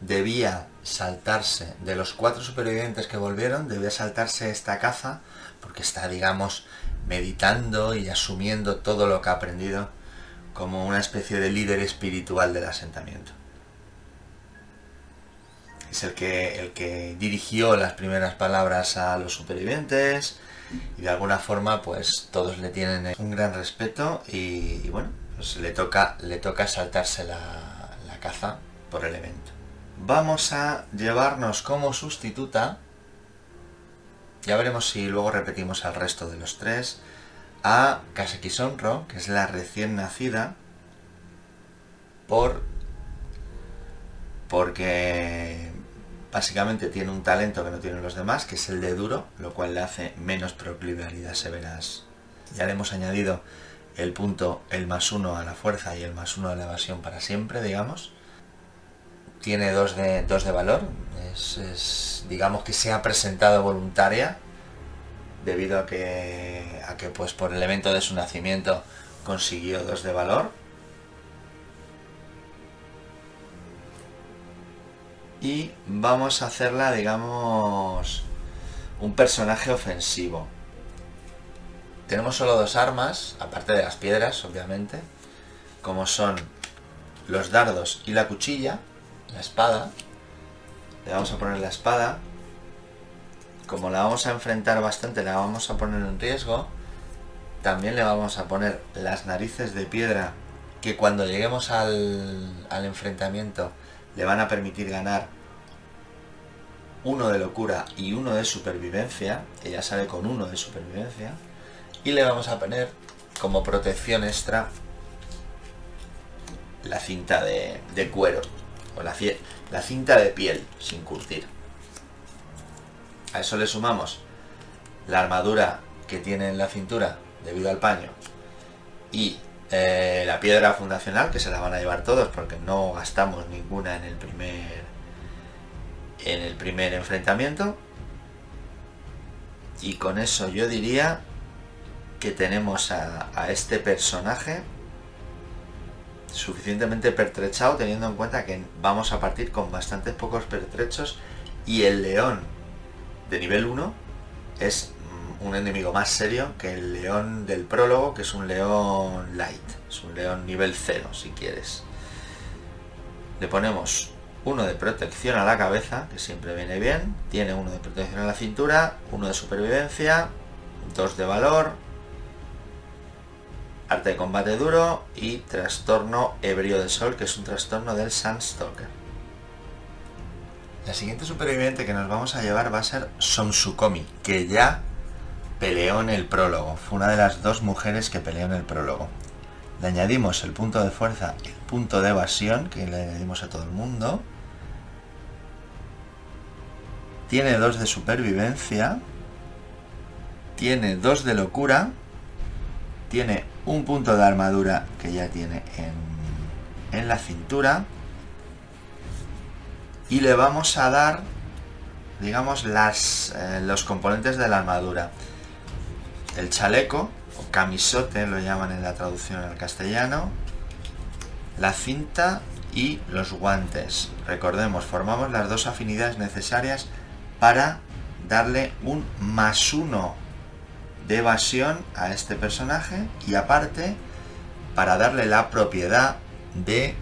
debía saltarse, de los 4 supervivientes que volvieron, debía saltarse esta caza, porque está, digamos, meditando y asumiendo todo lo que ha aprendido como una especie de líder espiritual del asentamiento. Es el que dirigió las primeras palabras a los supervivientes, y de alguna forma pues todos le tienen un gran respeto, y bueno, pues le toca saltarse la caza por el evento. Vamos a llevarnos como sustituta, ya veremos si luego repetimos al resto de los 3, a Kaseki Sonro, que es la recién nacida, porque básicamente tiene un talento que no tienen los demás, que es el de duro, lo cual le hace menos proclive a heridas severas. Ya le hemos añadido el punto, el +1 a la fuerza y el +1 a la evasión para siempre, digamos. Tiene 2 de valor, digamos que se ha presentado voluntaria, debido a que pues por el evento de su nacimiento consiguió 2 de valor. Y vamos a hacerla, digamos, un personaje ofensivo. Tenemos solo 2 armas, aparte de las piedras, obviamente, como son los dardos y la cuchilla, la espada. Le vamos a poner la espada. Como la vamos a enfrentar bastante, la vamos a poner en riesgo. También le vamos a poner las narices de piedra, que cuando lleguemos al enfrentamiento le van a permitir ganar 1 de locura y 1 de supervivencia. Ella sale con 1 de supervivencia. Y le vamos a poner como protección extra la cinta de cuero, o la cinta de piel sin curtir. A eso le sumamos la armadura que tiene en la cintura debido al paño, y la piedra fundacional, que se la van a llevar todos porque no gastamos ninguna en el primer enfrentamiento. Y con eso yo diría que tenemos a este personaje suficientemente pertrechado, teniendo en cuenta que vamos a partir con bastantes pocos pertrechos, y el león de nivel 1 es un enemigo más serio que el león del prólogo, que es un león light, es un león nivel 0 si quieres. Le ponemos 1 de protección a la cabeza, que siempre viene bien, tiene 1 de protección a la cintura, 1 de supervivencia, 2 de valor, arte de combate duro y trastorno ebrio de sol, que es un trastorno del Sunstalker. La siguiente superviviente que nos vamos a llevar va a ser Somsukomi, que ya peleó en el prólogo. Fue una de las 2 mujeres que peleó en el prólogo. Le añadimos el punto de fuerza, el punto de evasión, que le añadimos a todo el mundo. Tiene 2 de supervivencia. Tiene 2 de locura. Tiene un punto de armadura que ya tiene en la cintura. Y le vamos a dar, digamos, los componentes de la armadura. El chaleco, o camisote lo llaman en la traducción al castellano, la cinta y los guantes. Recordemos, formamos las 2 afinidades necesarias para darle un +1 de evasión a este personaje, y aparte para darle la propiedad de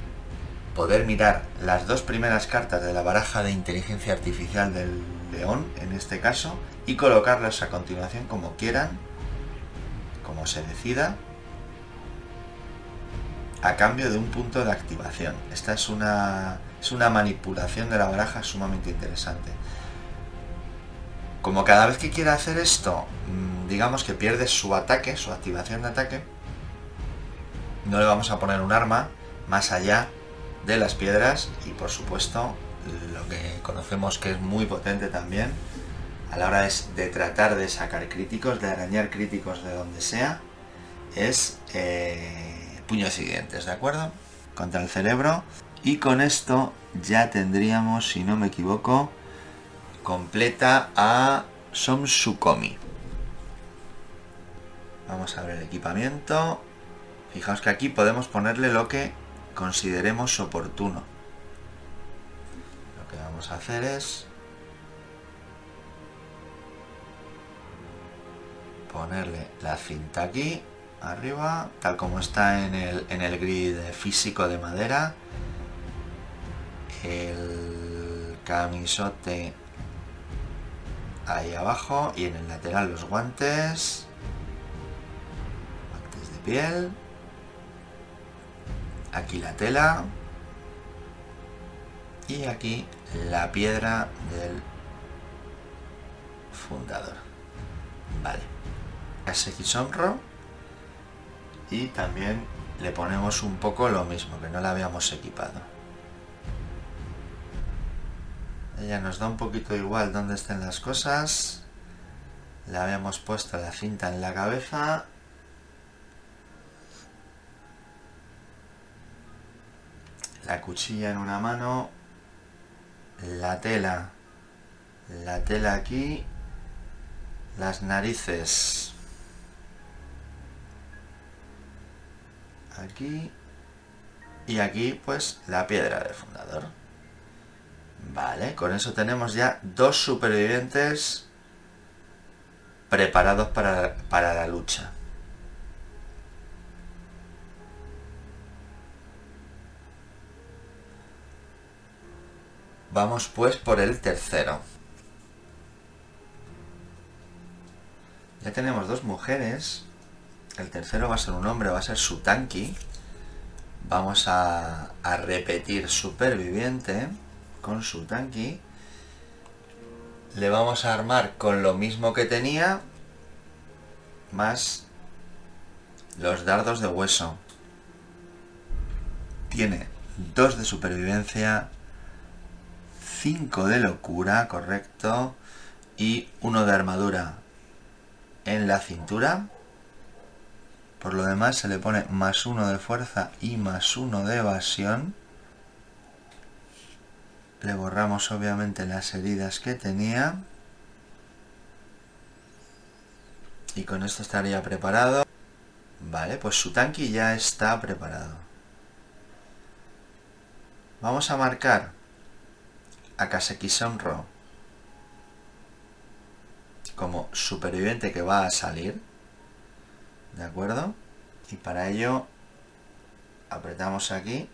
poder mirar las dos primeras cartas de la baraja de inteligencia artificial del león, en este caso, y colocarlas a continuación como quieran, como se decida, a cambio de un punto de activación. Esta es una manipulación de la baraja sumamente interesante. Como cada vez que quiera hacer esto, digamos que pierde su ataque, su activación de ataque, no le vamos a poner un arma más allá de las piedras y, por supuesto, lo que conocemos que es muy potente también a la hora de tratar de sacar críticos, de arañar críticos de donde sea, es puños siguientes, ¿de acuerdo? Contra el cerebro. Y con esto ya tendríamos, si no me equivoco, completa a Somsukomi. Vamos a ver el equipamiento. Fijaos que aquí podemos ponerle lo que consideremos oportuno. Lo que vamos a hacer es ponerle la cinta aquí arriba, tal como está en el grid físico de madera, el camisote ahí abajo y en el lateral los guantes de piel, aquí la tela y aquí la piedra del fundador. Vale, Kaseki Sonro, y también le ponemos un poco lo mismo, que no la habíamos equipado. Ella nos da un poquito igual donde estén las cosas. Le habíamos puesto la cinta en la cabeza. La cuchilla en una mano. La tela aquí. Las narices aquí. Y aquí pues la piedra del fundador. Vale, con eso tenemos ya dos supervivientes preparados para la lucha. Vamos pues por el tercero. Ya tenemos dos mujeres. El tercero va a ser un hombre, va a ser Sutanki. Vamos a repetir superviviente con Sutanki. Le vamos a armar con lo mismo que tenía, más los dardos de hueso. Tiene 2 de supervivencia, 5 de locura, correcto, y 1 de armadura en la cintura. Por lo demás se le pone +1 de fuerza y +1 de evasión. Le borramos obviamente las heridas que tenía. Y con esto estaría preparado. Vale, pues Sutanki ya está preparado. Vamos a marcar a Kaseki Sonro como superviviente que va a salir. ¿De acuerdo? Y para ello apretamos aquí.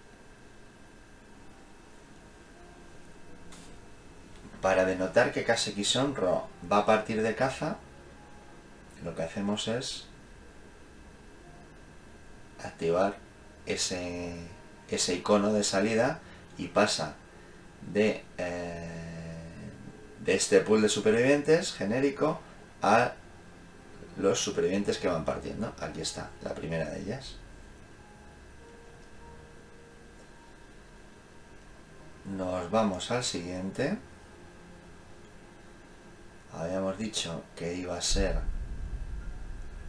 Para denotar que Kaseki Sonro va a partir de caza, lo que hacemos es activar ese icono de salida y pasa de este pool de supervivientes genérico a los supervivientes que van partiendo. Aquí está la primera de ellas. Nos vamos al siguiente. Habíamos dicho que iba a ser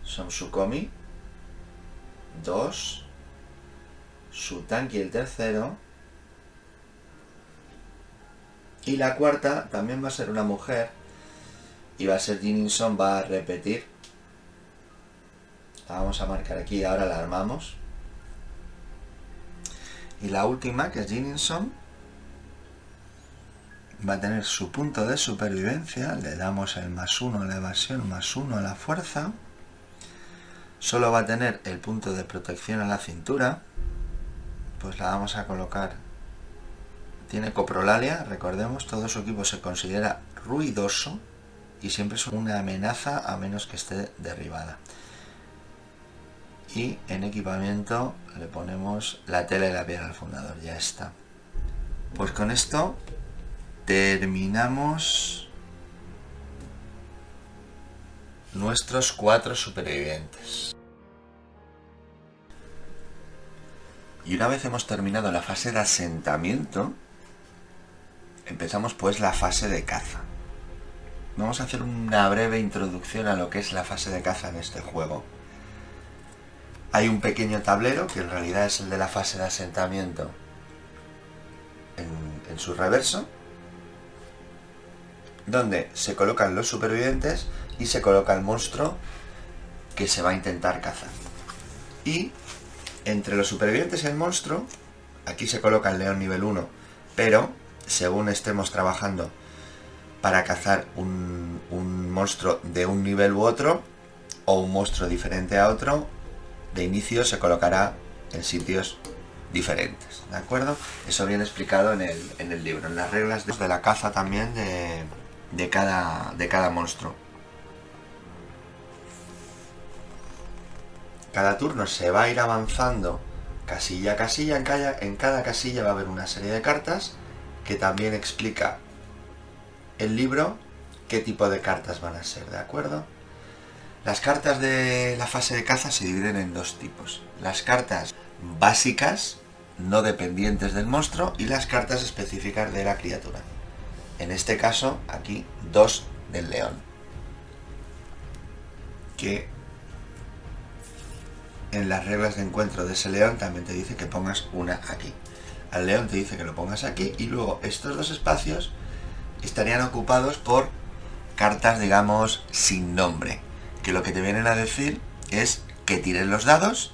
Somsukomi 2, Sutanki el tercero, y la cuarta también va a ser una mujer y va a ser Jininson. Va a repetir. La vamos a marcar aquí, ahora la armamos. Y la última, que es Jininson, va a tener su punto de supervivencia. Le damos el +1 a la evasión, +1 a la fuerza. Solo va a tener el punto de protección a la cintura. Pues la vamos a colocar Tiene coprolalia, recordemos, todo su equipo se considera ruidoso y siempre es una amenaza a menos que esté derribada. Y en equipamiento le ponemos la tela y la piedra al fundador, ya está. Pues con esto terminamos nuestros 4 supervivientes. Y una vez hemos terminado la fase de asentamiento, empezamos pues la fase de caza. Vamos a hacer una breve introducción a lo que es la fase de caza en este juego. Hay un pequeño tablero, que en realidad es el de la fase de asentamiento, en su reverso, donde se colocan los supervivientes y se coloca el monstruo que se va a intentar cazar. Y entre los supervivientes y el monstruo, aquí se coloca el león nivel 1, pero según estemos trabajando para cazar un monstruo de un nivel u otro, o un monstruo diferente a otro, de inicio se colocará en sitios diferentes, ¿de acuerdo? Eso viene explicado en el libro, en las reglas de la caza también de cada monstruo. Cada turno se va a ir avanzando casilla a casilla, en cada casilla va a haber una serie de cartas que también explica el libro qué tipo de cartas van a ser, ¿de acuerdo? Las cartas de la fase de caza se dividen en 2 tipos. Las cartas básicas, no dependientes del monstruo, y las cartas específicas de la criatura. En este caso, aquí, 2 del león. Que en las reglas de encuentro de ese león también te dice que pongas una aquí. Al león te dice que lo pongas aquí, y luego estos 2 espacios estarían ocupados por cartas, digamos, sin nombre, que lo que te vienen a decir es que tires los dados.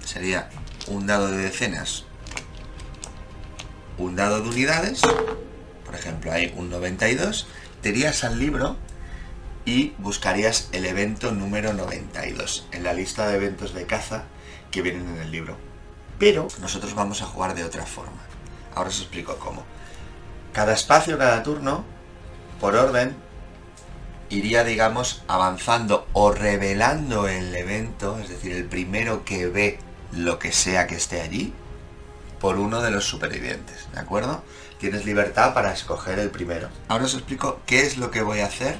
Sería un dado de decenas, un dado de unidades, por ejemplo hay un 92, te irías al libro y buscarías el evento número 92 en la lista de eventos de caza que vienen en el libro. Pero nosotros vamos a jugar de otra forma. Ahora os explico cómo. Cada espacio, cada turno, por orden, iría, digamos, avanzando o revelando el evento, es decir, el primero que ve lo que sea que esté allí, por uno de los supervivientes, ¿de acuerdo? Tienes libertad para escoger el primero. Ahora os explico qué es lo que voy a hacer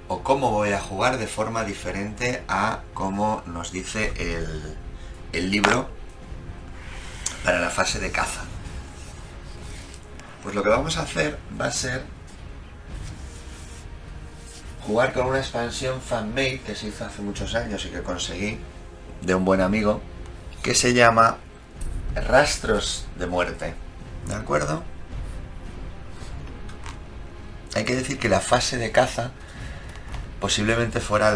o cómo voy a jugar de forma diferente a cómo nos dice el libro para la fase de caza. Pues lo que vamos a hacer va a ser jugar con una expansión fan-made que se hizo hace muchos años y que conseguí de un buen amigo, que se llama Rastros de Muerte, ¿de acuerdo? Hay que decir que la fase de caza posiblemente fuera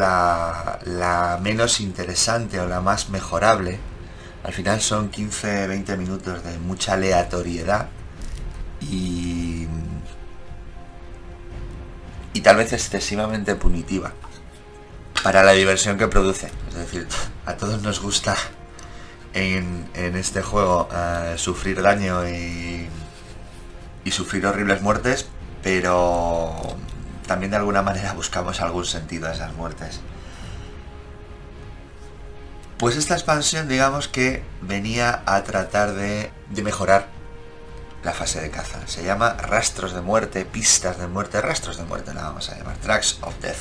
la menos interesante o la más mejorable. Al final son 15-20 minutos de mucha aleatoriedad y tal vez excesivamente punitiva para la diversión que produce. Es decir, a todos nos gusta en este juego sufrir daño y sufrir horribles muertes, pero también de alguna manera buscamos algún sentido a esas muertes. Pues esta expansión, digamos que venía a tratar de mejorar la fase de caza. Se llama Rastros de Muerte, Pistas de Muerte, Rastros de Muerte la vamos a llamar, Tracks of Death.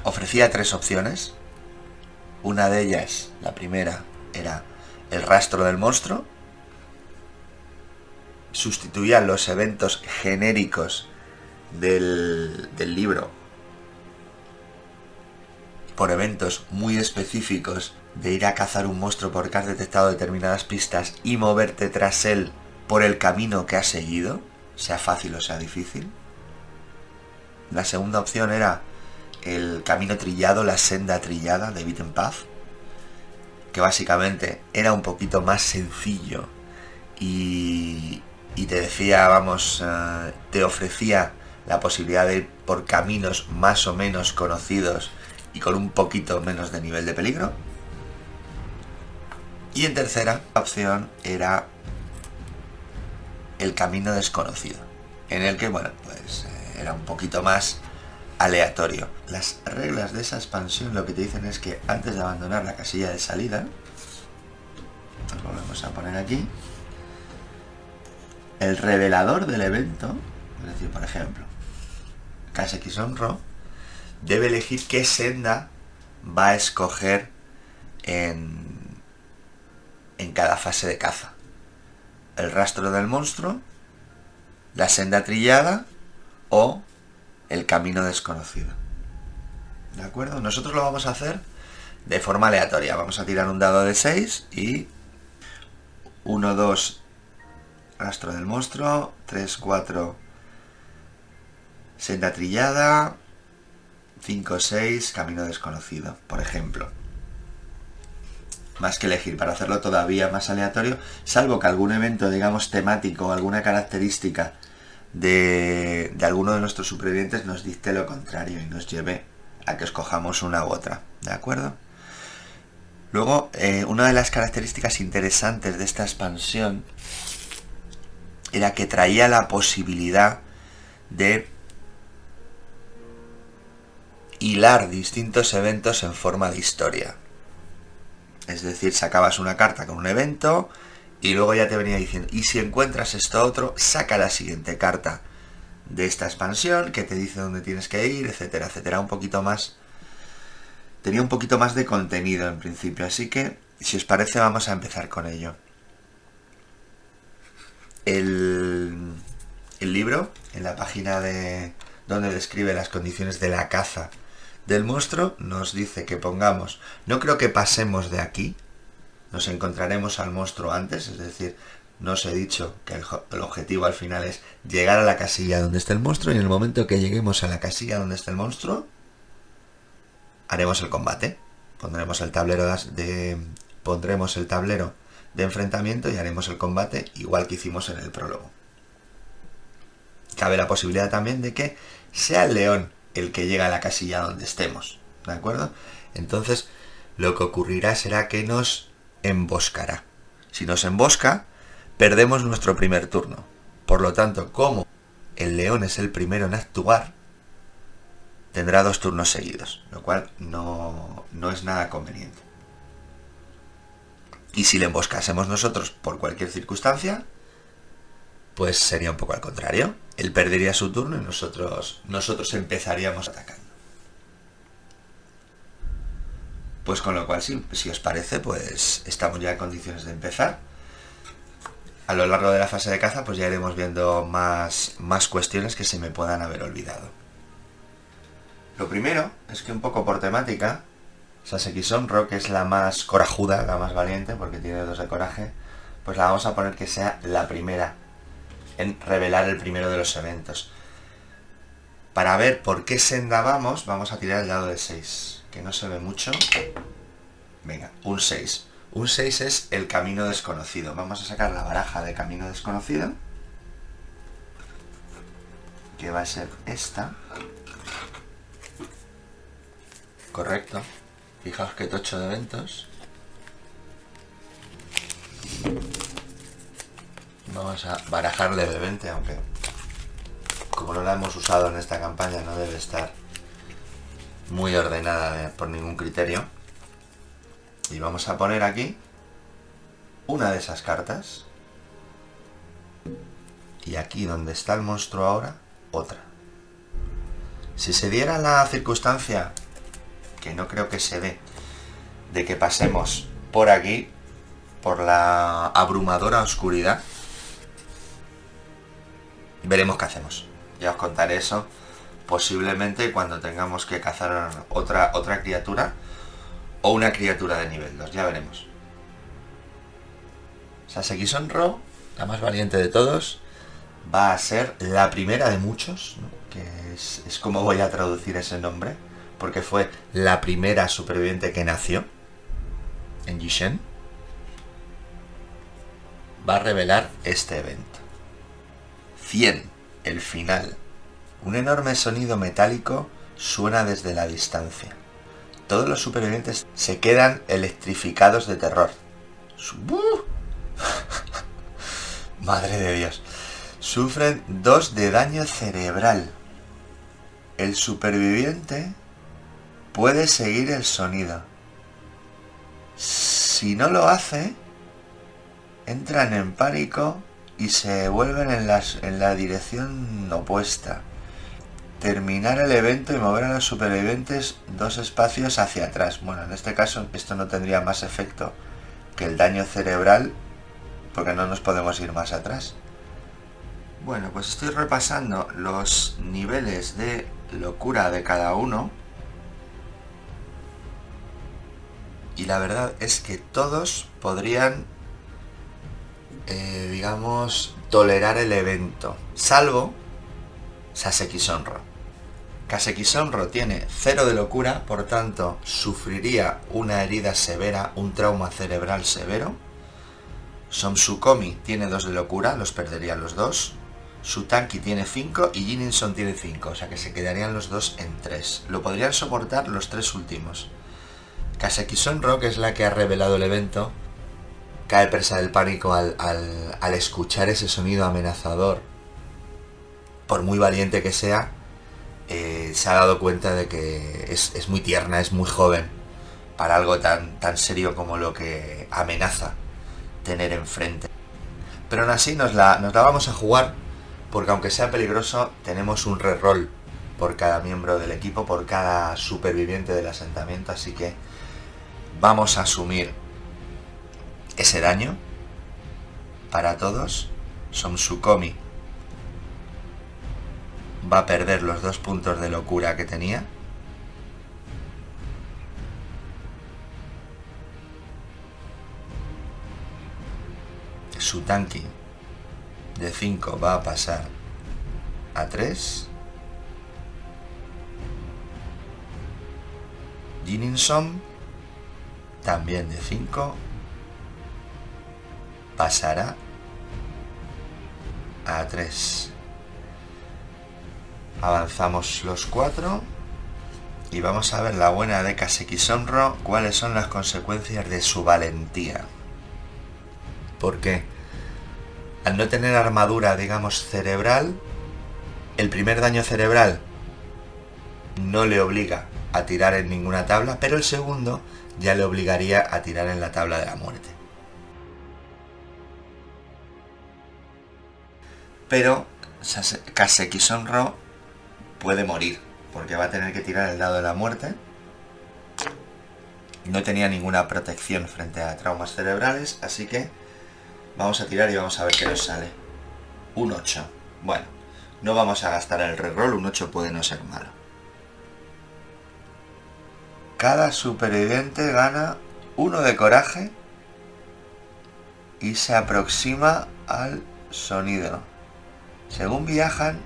Ofrecía 3 opciones. Una de ellas, la primera, era el rastro del monstruo. Sustituía los eventos genéricos del libro por eventos muy específicos de ir a cazar un monstruo porque has detectado determinadas pistas y moverte tras él por el camino que has seguido, sea fácil o sea difícil. La segunda opción era el camino trillado, la senda trillada de Beaten Path, que básicamente era un poquito más sencillo y te decía, vamos, te ofrecía la posibilidad de ir por caminos más o menos conocidos y con un poquito menos de nivel de peligro. Y en tercera opción era el camino desconocido, en el que, bueno, pues era un poquito más aleatorio. Las reglas de esa expansión lo que te dicen es que antes de abandonar la casilla de salida, nos volvemos a poner aquí, el revelador del evento, es decir, por ejemplo, Kaseki Sonro, debe elegir qué senda va a escoger en cada fase de caza. El rastro del monstruo, la senda trillada o el camino desconocido. ¿De acuerdo? Nosotros lo vamos a hacer de forma aleatoria. Vamos a tirar un dado de 6 y 1, 2, rastro del monstruo, 3, 4, senda trillada, 5, 6, camino desconocido, por ejemplo. Más que elegir, para hacerlo todavía más aleatorio, salvo que algún evento, digamos, temático o alguna característica de alguno de nuestros supervivientes nos dicte lo contrario y nos lleve a que escojamos una u otra, ¿de acuerdo? Luego, una de las características interesantes de esta expansión era que traía la posibilidad de hilar distintos eventos en forma de historia. Es decir, sacabas una carta con un evento y luego ya te venía diciendo, y si encuentras esto otro, saca la siguiente carta de esta expansión que te dice dónde tienes que ir, etcétera, etcétera. Un poquito más, tenía un poquito más de contenido en principio, así que si os parece vamos a empezar con ello. El libro, en la página de donde describe las condiciones de la caza del monstruo, nos dice que pongamos, no creo que pasemos de aquí, nos encontraremos al monstruo antes, es decir, no os he dicho que el objetivo al final es llegar a la casilla donde está el monstruo, y en el momento que lleguemos a la casilla donde está el monstruo, haremos el combate, pondremos el tablero de enfrentamiento y haremos el combate igual que hicimos en el prólogo. Cabe la posibilidad también de que sea el león el que llega a la casilla donde estemos, ¿de acuerdo? Entonces, lo que ocurrirá será que nos emboscará. Si nos embosca, perdemos nuestro primer turno. Por lo tanto, como el león es el primero en actuar, tendrá 2 turnos seguidos, lo cual no es nada conveniente. Y si le emboscásemos nosotros por cualquier circunstancia, pues sería un poco al contrario. Él perdería su turno y nosotros empezaríamos atacando. Pues con lo cual, si os parece, pues estamos ya en condiciones de empezar. A lo largo de la fase de caza, pues ya iremos viendo más cuestiones que se me puedan haber olvidado. Lo primero es que un poco por temática, Saseki Sonro, que es la más corajuda, la más valiente, porque tiene 2 de coraje, pues la vamos a poner que sea la primera en revelar el primero de los eventos. Para ver por qué senda vamos a tirar el dado de 6, que no se ve mucho. Venga, un 6. Un 6 es el camino desconocido. Vamos a sacar la baraja de camino desconocido, que va a ser esta. Correcto. Fijaos que tocho de eventos. Vamos a barajar levemente, aunque como no la hemos usado en esta campaña no debe estar muy ordenada por ningún criterio. Y vamos a poner aquí una de esas cartas. Y aquí donde está el monstruo ahora, otra. Si se diera la circunstancia, que no creo que se dé, de que pasemos por aquí, por la abrumadora oscuridad, veremos qué hacemos. Ya os contaré eso posiblemente cuando tengamos que cazar otra criatura o una criatura de nivel 2, ya veremos. Saseki Sonro, la más valiente de todos, va a ser la primera de muchos, ¿no? Que es como voy a traducir ese nombre, porque fue la primera superviviente que nació en Yishen. Va a revelar este evento. 100, el final. Un enorme sonido metálico suena desde la distancia. Todos los supervivientes se quedan electrificados de terror. Madre de Dios. Sufren 2 de daño cerebral. El superviviente puede seguir el sonido. Si no lo hace, entran en pánico y se vuelven en la dirección opuesta. Terminar el evento y mover a los supervivientes 2 espacios hacia atrás. Bueno, en este caso esto no tendría más efecto que el daño cerebral, porque no nos podemos ir más atrás. Bueno, pues estoy repasando los niveles de locura de cada uno. Y la verdad es que todos podrían, digamos, tolerar el evento. Salvo Saseki Sonro. Kaseki Sonro tiene 0 de locura, por tanto, sufriría una herida severa, un trauma cerebral severo. Somsukomi tiene 2 de locura, los perdería los dos. Sutanki tiene 5 y Jininson tiene 5, o sea que se quedarían los dos en 3. Lo podrían soportar los 3 últimos. Kaseki Sonro, que es la que ha revelado el evento, cae presa del pánico al escuchar ese sonido amenazador. Por muy valiente que sea, se ha dado cuenta de que es muy tierna, es muy joven para algo tan serio como lo que amenaza tener enfrente. Pero aún así nos la vamos a jugar, porque aunque sea peligroso, tenemos un reroll por cada miembro del equipo, por cada superviviente del asentamiento, así que vamos a asumir ese daño para todos. Somsukomi va a perder los 2 puntos de locura que tenía. Sutanki de 5 va a pasar a 3. Jininson también de 5 pasará a 3. Avanzamos los 4 y vamos a ver la buena de Kaseki Sonro, cuáles son las consecuencias de su valentía. Porque al no tener armadura, digamos, cerebral, el primer daño cerebral no le obliga a tirar en ninguna tabla, pero el segundo ya le obligaría a tirar en la tabla de la muerte. Pero Kaseki Sonro puede morir, porque va a tener que tirar el dado de la muerte. No tenía ninguna protección frente a traumas cerebrales, así que vamos a tirar y vamos a ver qué nos sale. Un 8. Bueno, no vamos a gastar el reroll, un 8 puede no ser malo. Cada superviviente gana 1 de coraje y se aproxima al sonido. Según viajan,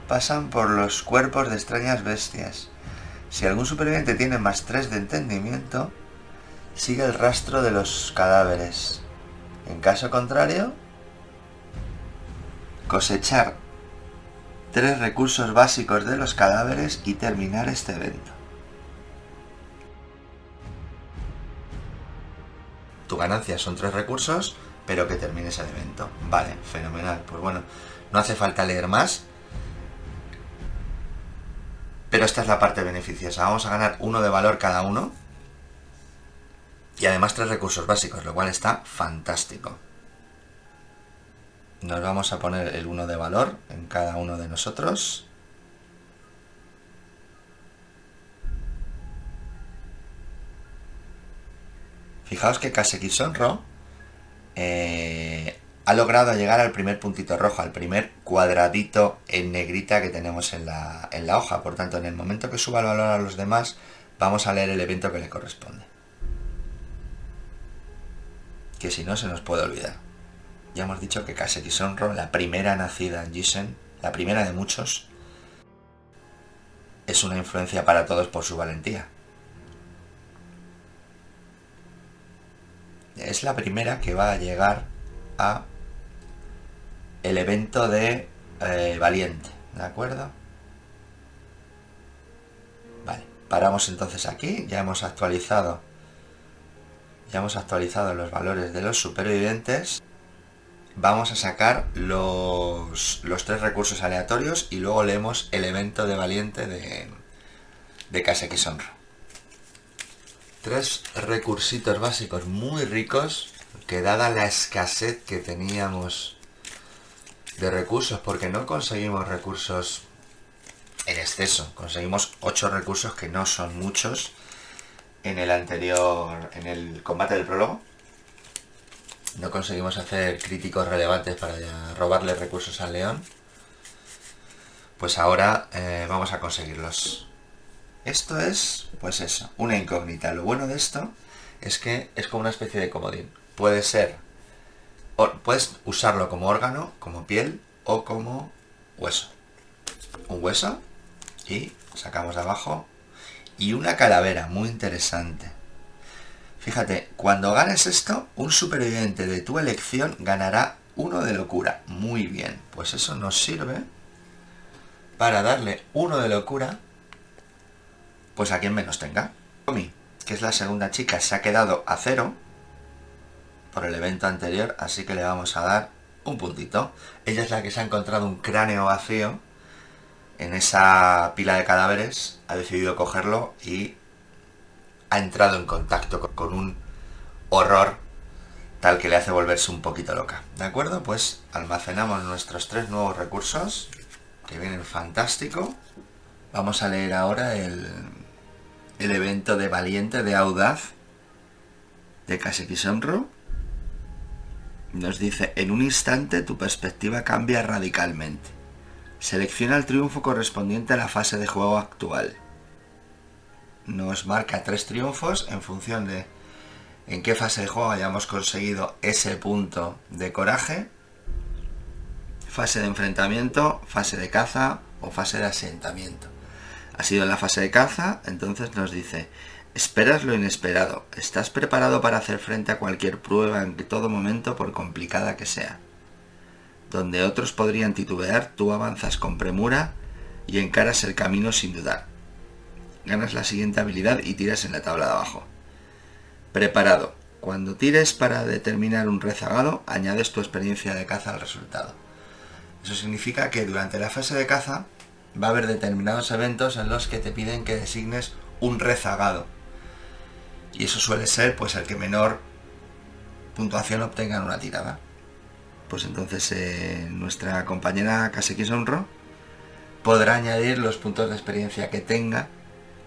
pasan por los cuerpos de extrañas bestias. Si algún superviviente tiene más 3 de entendimiento, sigue el rastro de los cadáveres. En caso contrario, cosechar 3 recursos básicos de los cadáveres y terminar este evento. Tu ganancia son 3 recursos, pero que termines el evento. Vale, fenomenal. Pues bueno, no hace falta leer más. Pero esta es la parte beneficiosa. Vamos a ganar 1 de valor cada uno. Y además 3 recursos básicos, lo cual está fantástico. Nos vamos a poner el 1 de valor en cada uno de nosotros. Fijaos que Kaseki Sonro ha logrado llegar al primer puntito rojo, al primer cuadradito en negrita que tenemos en la hoja. Por tanto, en el momento que suba el valor a los demás, vamos a leer el evento que le corresponde. Que si no, se nos puede olvidar. Ya hemos dicho que Kaseki Sonro, la primera nacida en Jisen, la primera de muchos, es una influencia para todos por su valentía. Es la primera que va a llegar a el evento de valiente, ¿de acuerdo? Vale, paramos entonces aquí. Ya hemos actualizado los valores de los supervivientes. vamos a sacar los 3 recursos aleatorios y luego leemos el evento de valiente de Kaseki Sonro. 3 recursitos básicos muy ricos, que dada la escasez que teníamos de recursos, porque no conseguimos recursos en exceso, conseguimos 8 recursos, que no son muchos, en el combate del prólogo. No conseguimos hacer críticos relevantes para robarle recursos al león. Pues ahora vamos a conseguirlos. Esto es, pues eso, una incógnita. Lo bueno de esto es que es como una especie de comodín. Puedes usarlo como órgano, como piel o como hueso. Un hueso y sacamos de abajo. Y una calavera muy interesante. Fíjate, cuando ganes esto, un superviviente de tu elección ganará 1 de locura. Muy bien, pues eso nos sirve para darle 1 de locura pues a quien menos tenga. Tommy, que es la segunda chica, se ha quedado a 0 por el evento anterior, así que le vamos a dar un puntito. Ella es la que se ha encontrado un cráneo vacío en esa pila de cadáveres, ha decidido cogerlo y ha entrado en contacto con un horror tal que le hace volverse un poquito loca. ¿De acuerdo? Pues almacenamos nuestros 3 nuevos recursos, que vienen fantástico. Vamos a leer ahora el evento de valiente, de audaz, de Kaseki Sonro. Nos dice: en un instante tu perspectiva cambia radicalmente. Selecciona el triunfo correspondiente a la fase de juego actual. Nos marca 3 triunfos en función de en qué fase de juego hayamos conseguido ese punto de coraje. Fase de enfrentamiento, fase de caza o fase de asentamiento. Ha sido en la fase de caza, entonces nos dice: esperas lo inesperado, estás preparado para hacer frente a cualquier prueba en todo momento, por complicada que sea. Donde otros podrían titubear, tú avanzas con premura y encaras el camino sin dudar. Ganas la siguiente habilidad y tiras en la tabla de abajo. Preparado. Cuando tires para determinar un rezagado, añades tu experiencia de caza al resultado. Eso significa que durante la fase de caza va a haber determinados eventos en los que te piden que designes un rezagado. Y eso suele ser pues el que menor puntuación obtenga en una tirada. Pues entonces nuestra compañera Kaseki Sonro podrá añadir los puntos de experiencia que tenga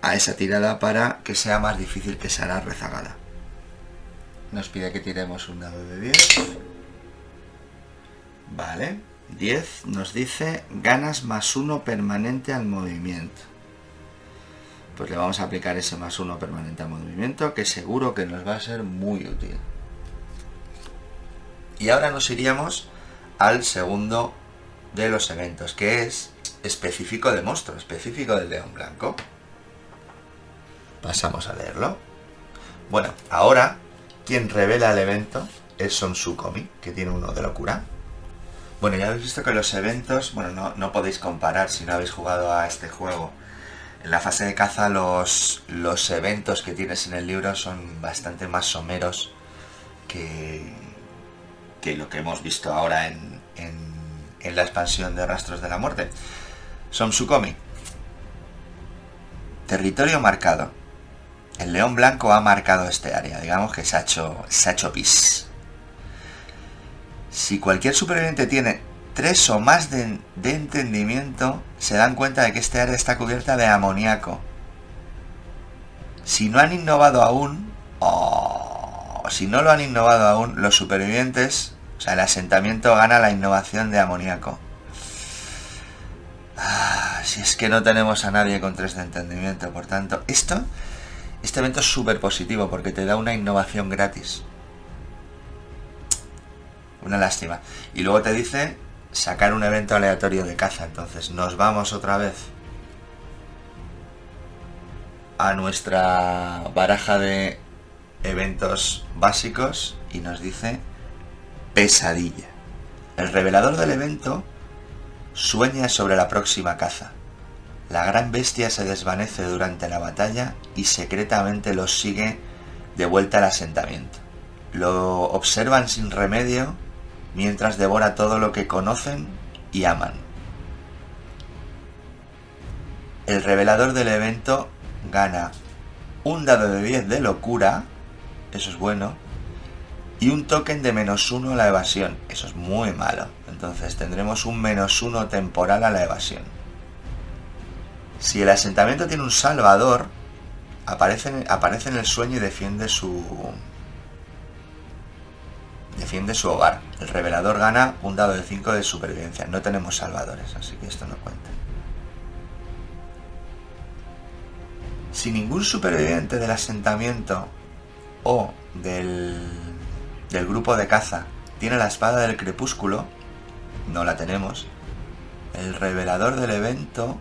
a esa tirada para que sea más difícil que sea la rezagada. Nos pide que tiremos un dado de 10. Vale, 10 nos dice: ganas +1 permanente al movimiento. Pues le vamos a aplicar ese +1 permanente al movimiento, que seguro que nos va a ser muy útil. Y ahora nos iríamos al segundo de los eventos, que es específico de monstruo, específico del león blanco. Pasamos a leerlo. Bueno, ahora quien revela el evento es Son Sukomi, que tiene 1 de locura. Bueno, ya habéis visto que los eventos, bueno, no podéis comparar si no habéis jugado a este juego. En la fase de caza los eventos que tienes en el libro son bastante más someros que lo que hemos visto ahora en la expansión de Rastros de la Muerte. Son Sukomi. Territorio marcado. El león blanco ha marcado este área, digamos que se ha hecho pis. Si cualquier superviviente tiene 3 o más de entendimiento, se dan cuenta de que este área está cubierta de amoníaco. Si no han innovado aún, si no lo han innovado aún, los supervivientes, o sea, el asentamiento gana la innovación de amoníaco. Si es que no tenemos a nadie con 3 de entendimiento, por tanto, este evento es súper positivo porque te da una innovación gratis. Una lástima. Y luego te dice sacar un evento aleatorio de caza. Entonces nos vamos otra vez a nuestra baraja de eventos básicos y nos dice pesadilla. El revelador del evento sueña sobre la próxima caza. La gran bestia se desvanece durante la batalla y secretamente los sigue de vuelta al asentamiento. Lo observan sin remedio mientras devora todo lo que conocen y aman. El revelador del evento gana un dado de 10 de locura, eso es bueno, y un token de -1 a la evasión, eso es muy malo. Entonces tendremos un -1 temporal a la evasión. Si el asentamiento tiene un salvador, aparece en el sueño y defiende su hogar. El revelador gana un dado de 5 de supervivencia. No tenemos salvadores, así que esto no cuenta. Si ningún superviviente del asentamiento o del grupo de caza tiene la espada del crepúsculo, no la tenemos, el revelador del evento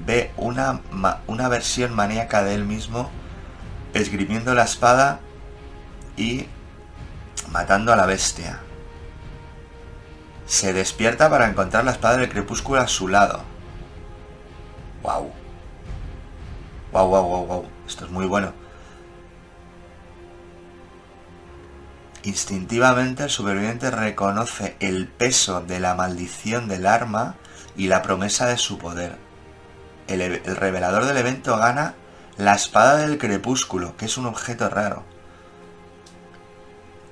ve una versión maníaca de él mismo esgrimiendo la espada y matando a la bestia. Se despierta para encontrar la espada del crepúsculo a su lado. ¡Wow! ¡Wow, wow, wow, wow! Esto es muy bueno. Instintivamente el superviviente reconoce el peso de la maldición del arma y la promesa de su poder. El revelador del evento gana la espada del crepúsculo, que es un objeto raro.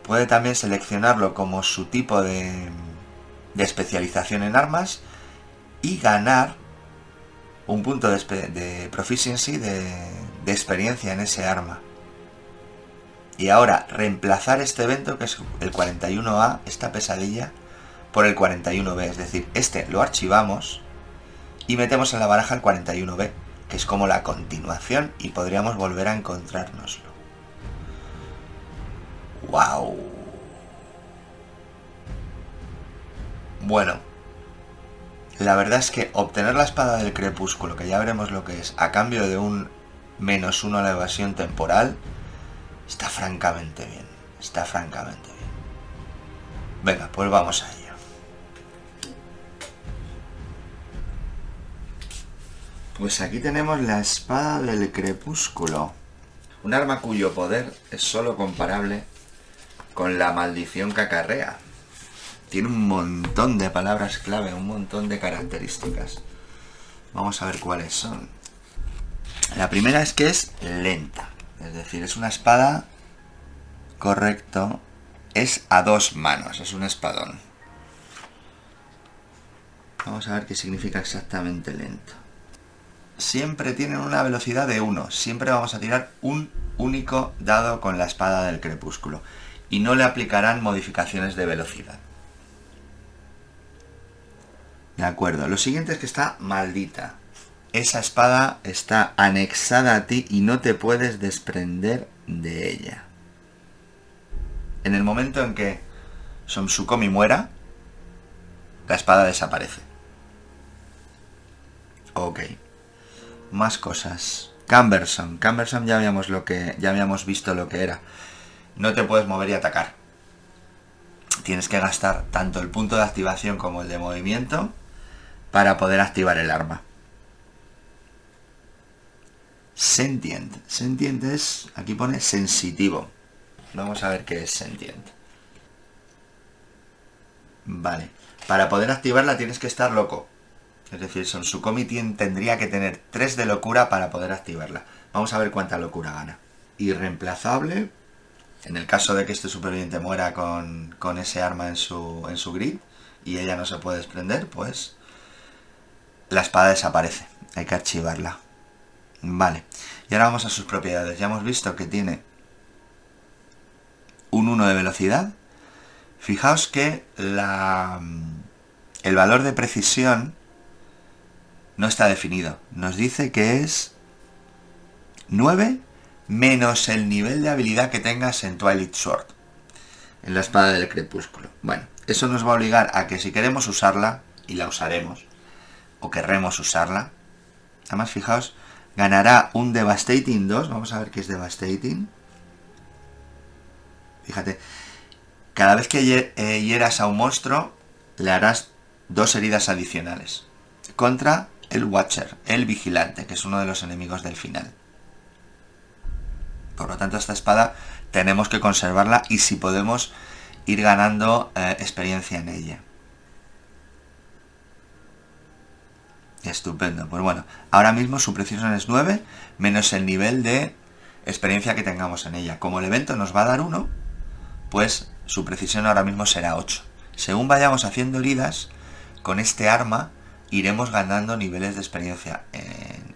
Puede también seleccionarlo como su tipo de especialización en armas y ganar un punto de proficiency, de experiencia en ese arma. Y ahora reemplazar este evento, que es el 41A, esta pesadilla, por el 41B. Es decir, este lo archivamos y metemos en la baraja el 41B, que es como la continuación y podríamos volver a encontrárnoslo. ¡Wow! Bueno, la verdad es que obtener la espada del crepúsculo, que ya veremos lo que es, a cambio de un -1 a la evasión temporal, está francamente bien. Está francamente bien. Venga, pues vamos a ello. Pues aquí tenemos la espada del crepúsculo. Un arma cuyo poder es solo comparable con la maldición que acarrea. Tiene un montón de palabras clave, un montón de características. Vamos a ver cuáles son. La primera es que es lenta. Es decir, es una espada, correcto, es a 2 manos, es un espadón. Vamos a ver qué significa exactamente lento. Siempre tienen una velocidad de 1, siempre vamos a tirar un único dado con la espada del crepúsculo y no le aplicarán modificaciones de velocidad. De acuerdo, lo siguiente es que está maldita. Esa espada está anexada a ti y no te puedes desprender de ella. En el momento en que Somsukomi muera, la espada desaparece. Ok. Más cosas. Cumbersome. Cumbersome ya habíamos visto lo que era. No te puedes mover y atacar. Tienes que gastar tanto el punto de activación como el de movimiento para poder activar el arma. Sentient. Sentient es, aquí pone sensitivo. Vamos a ver qué es sentient. Vale. Para poder activarla tienes que estar loco. Es decir, Somsukomi tendría que tener 3 de locura para poder activarla. Vamos a ver cuánta locura gana. Irreemplazable. En el caso de que este superviviente muera con ese arma en su grid y ella no se puede desprender, pues la espada desaparece. Hay que archivarla. Vale, y ahora vamos a sus propiedades. Ya hemos visto que tiene un 1 de velocidad. Fijaos que el valor de precisión no está definido. Nos dice que es 9 menos el nivel de habilidad que tengas en Twilight Sword, en la espada del crepúsculo. Bueno, eso nos va a obligar a que si queremos usarla, y la usaremos, o querremos usarla, además fijaos, ganará un Devastating 2. Vamos a ver qué es Devastating. Fíjate, cada vez que hieras a un monstruo, le harás 2 heridas adicionales. Contra el Watcher, el vigilante, que es uno de los enemigos del final. Por lo tanto, esta espada tenemos que conservarla y si podemos ir ganando experiencia en ella. Estupendo, pues bueno, ahora mismo su precisión es 9 menos el nivel de experiencia que tengamos en ella. Como el evento nos va a dar 1, pues su precisión ahora mismo será 8. Según vayamos haciendo heridas, con este arma iremos ganando niveles de experiencia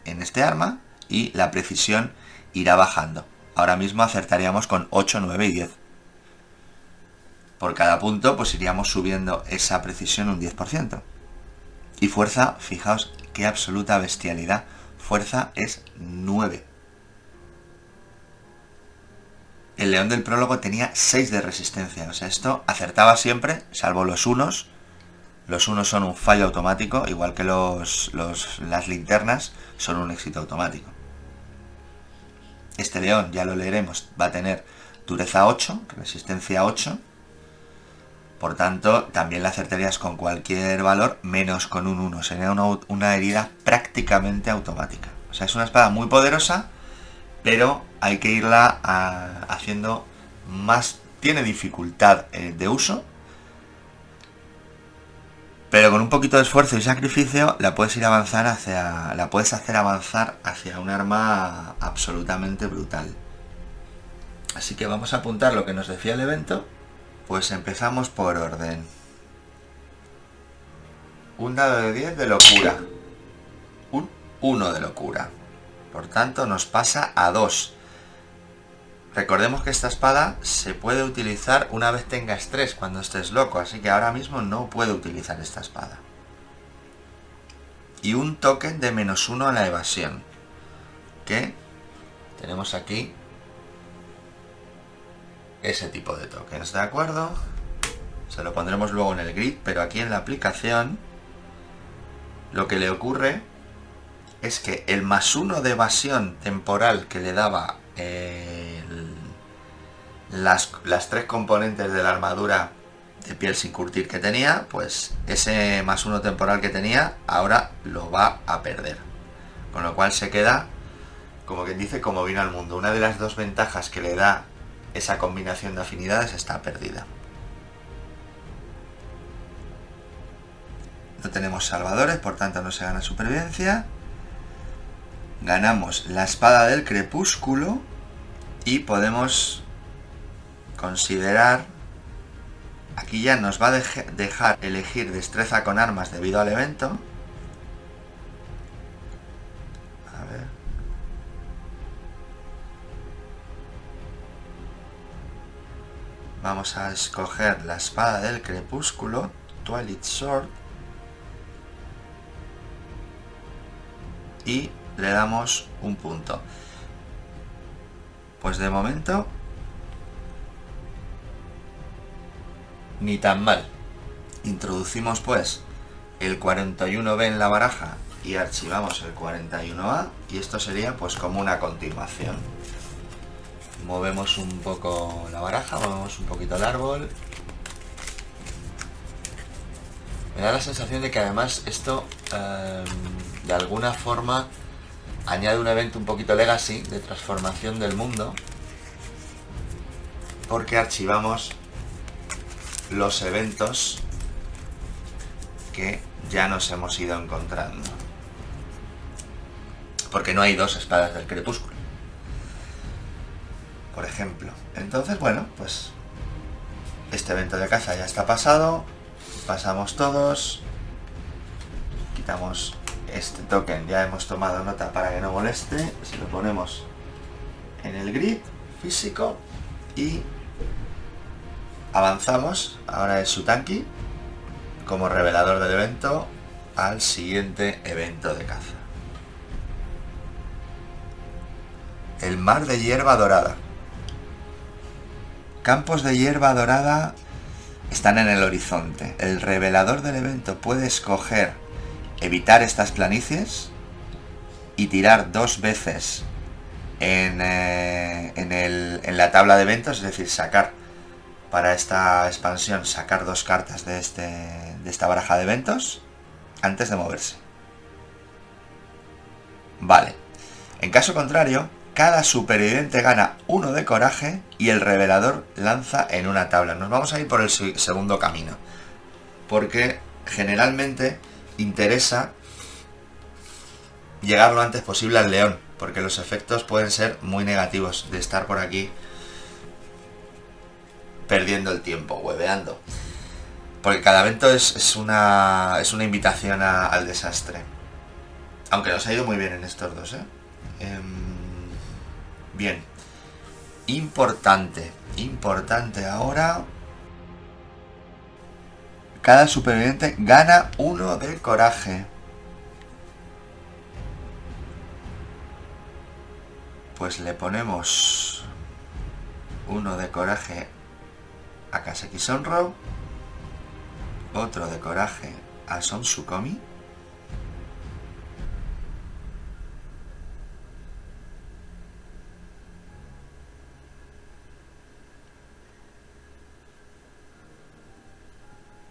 en este arma y la precisión irá bajando. Ahora mismo acertaríamos con 8, 9 y 10. Por cada punto pues iríamos subiendo esa precisión un 10%. Y fuerza, fijaos qué absoluta bestialidad. Fuerza es 9. El león del prólogo tenía 6 de resistencia. O sea, esto acertaba siempre, salvo los unos. Los unos son un fallo automático, igual que las linternas son un éxito automático. Este león, ya lo leeremos, va a tener dureza 8, resistencia 8. Por tanto, también la acertarías con cualquier valor, menos con un 1. Sería una herida prácticamente automática. O sea, es una espada muy poderosa, pero hay que irla haciendo más... Tiene dificultad de uso, pero con un poquito de esfuerzo y sacrificio la puedes hacer avanzar hacia un arma absolutamente brutal. Así que vamos a apuntar lo que nos decía el evento. Pues empezamos por orden. Un dado de 10 de locura. Un 1 de locura. Por tanto nos pasa a 2. Recordemos que esta espada se puede utilizar una vez tengas 3, cuando estés loco. Así que ahora mismo no puedo utilizar esta espada. Y un token de -1 a la evasión. Que tenemos aquí ese tipo de tokens, ¿de acuerdo? Se lo pondremos luego en el grid, pero aquí en la aplicación lo que le ocurre es que el +1 de evasión temporal que le daba las 3 componentes de la armadura de piel sin curtir que tenía, pues ese +1 temporal que tenía ahora lo va a perder. Con lo cual se queda, como quien dice, como vino al mundo. Una de las 2 ventajas que le da esa combinación de afinidades está perdida. No tenemos salvadores, por tanto no se gana supervivencia. Ganamos la espada del crepúsculo y podemos considerar... Aquí ya nos va a dejar elegir destreza con armas debido al evento. A ver. Vamos a escoger la espada del crepúsculo, Twilight Sword, y le damos un punto. Pues de momento ni tan mal. Introducimos pues el 41B en la baraja y archivamos el 41A y esto sería pues como una continuación. Movemos un poco la baraja, movemos un poquito el árbol. Me da la sensación de que además esto de alguna forma añade un evento un poquito legacy de transformación del mundo, porque archivamos los eventos que ya nos hemos ido encontrando, porque no hay 2 espadas del crepúsculo, por ejemplo. Entonces, bueno, pues este evento de caza ya está pasado. Pasamos todos, quitamos este token, ya hemos tomado nota para que no moleste, se lo ponemos en el grid físico y avanzamos. Ahora es Sutanki como revelador del evento al siguiente evento de caza. El mar de hierba dorada. Campos de hierba dorada están en el horizonte. El revelador del evento puede escoger evitar estas planicies y tirar 2 veces en la tabla de eventos, es decir, sacar para esta expansión, sacar 2 cartas de esta baraja de eventos antes de moverse. Vale. En caso contrario, cada superviviente gana 1 de coraje y el revelador lanza en una tabla. Nos vamos a ir por el segundo camino, porque generalmente interesa llegar lo antes posible al león, porque los efectos pueden ser muy negativos de estar por aquí perdiendo el tiempo, hueveando. Porque cada evento es una invitación al desastre. Aunque nos ha ido muy bien en estos dos, bien. Importante ahora. Cada superviviente gana 1 de coraje. Pues le ponemos 1 de coraje a Kaseki Sonro, otro de coraje a Son Sukomi,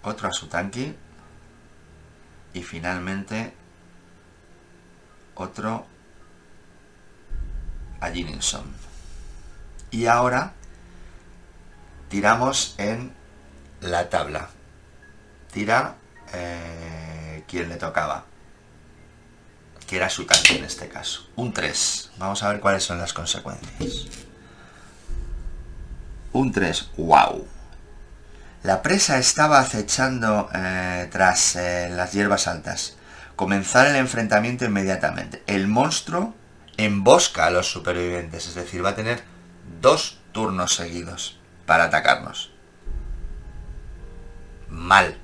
otro a Sutanki y finalmente otro a Jininson. Y ahora tiramos en la tabla. Tira quien le tocaba, que era Sutanki en este caso. Un 3. Vamos a ver cuáles son las consecuencias. Un 3. ¡Wow! La presa estaba acechando tras las hierbas altas. Comenzar el enfrentamiento inmediatamente. El monstruo embosca a los supervivientes, es decir, va a tener 2 turnos seguidos para atacarnos. Mal.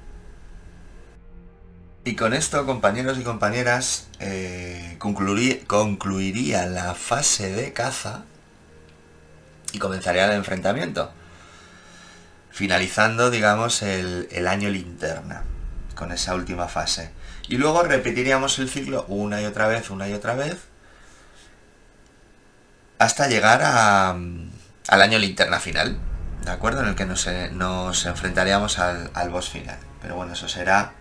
Y con esto, compañeros y compañeras, concluiría la fase de caza y comenzaría el enfrentamiento, finalizando, digamos, el año linterna con esa última fase. Y luego repetiríamos el ciclo una y otra vez, hasta llegar al año linterna final, ¿de acuerdo? En el que nos enfrentaríamos al boss final. Pero bueno, eso será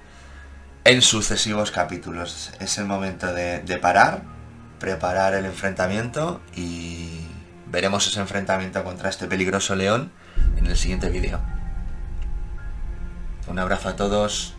en sucesivos capítulos. Es el momento de parar, preparar el enfrentamiento y veremos ese enfrentamiento contra este peligroso león en el siguiente vídeo. Un abrazo a todos.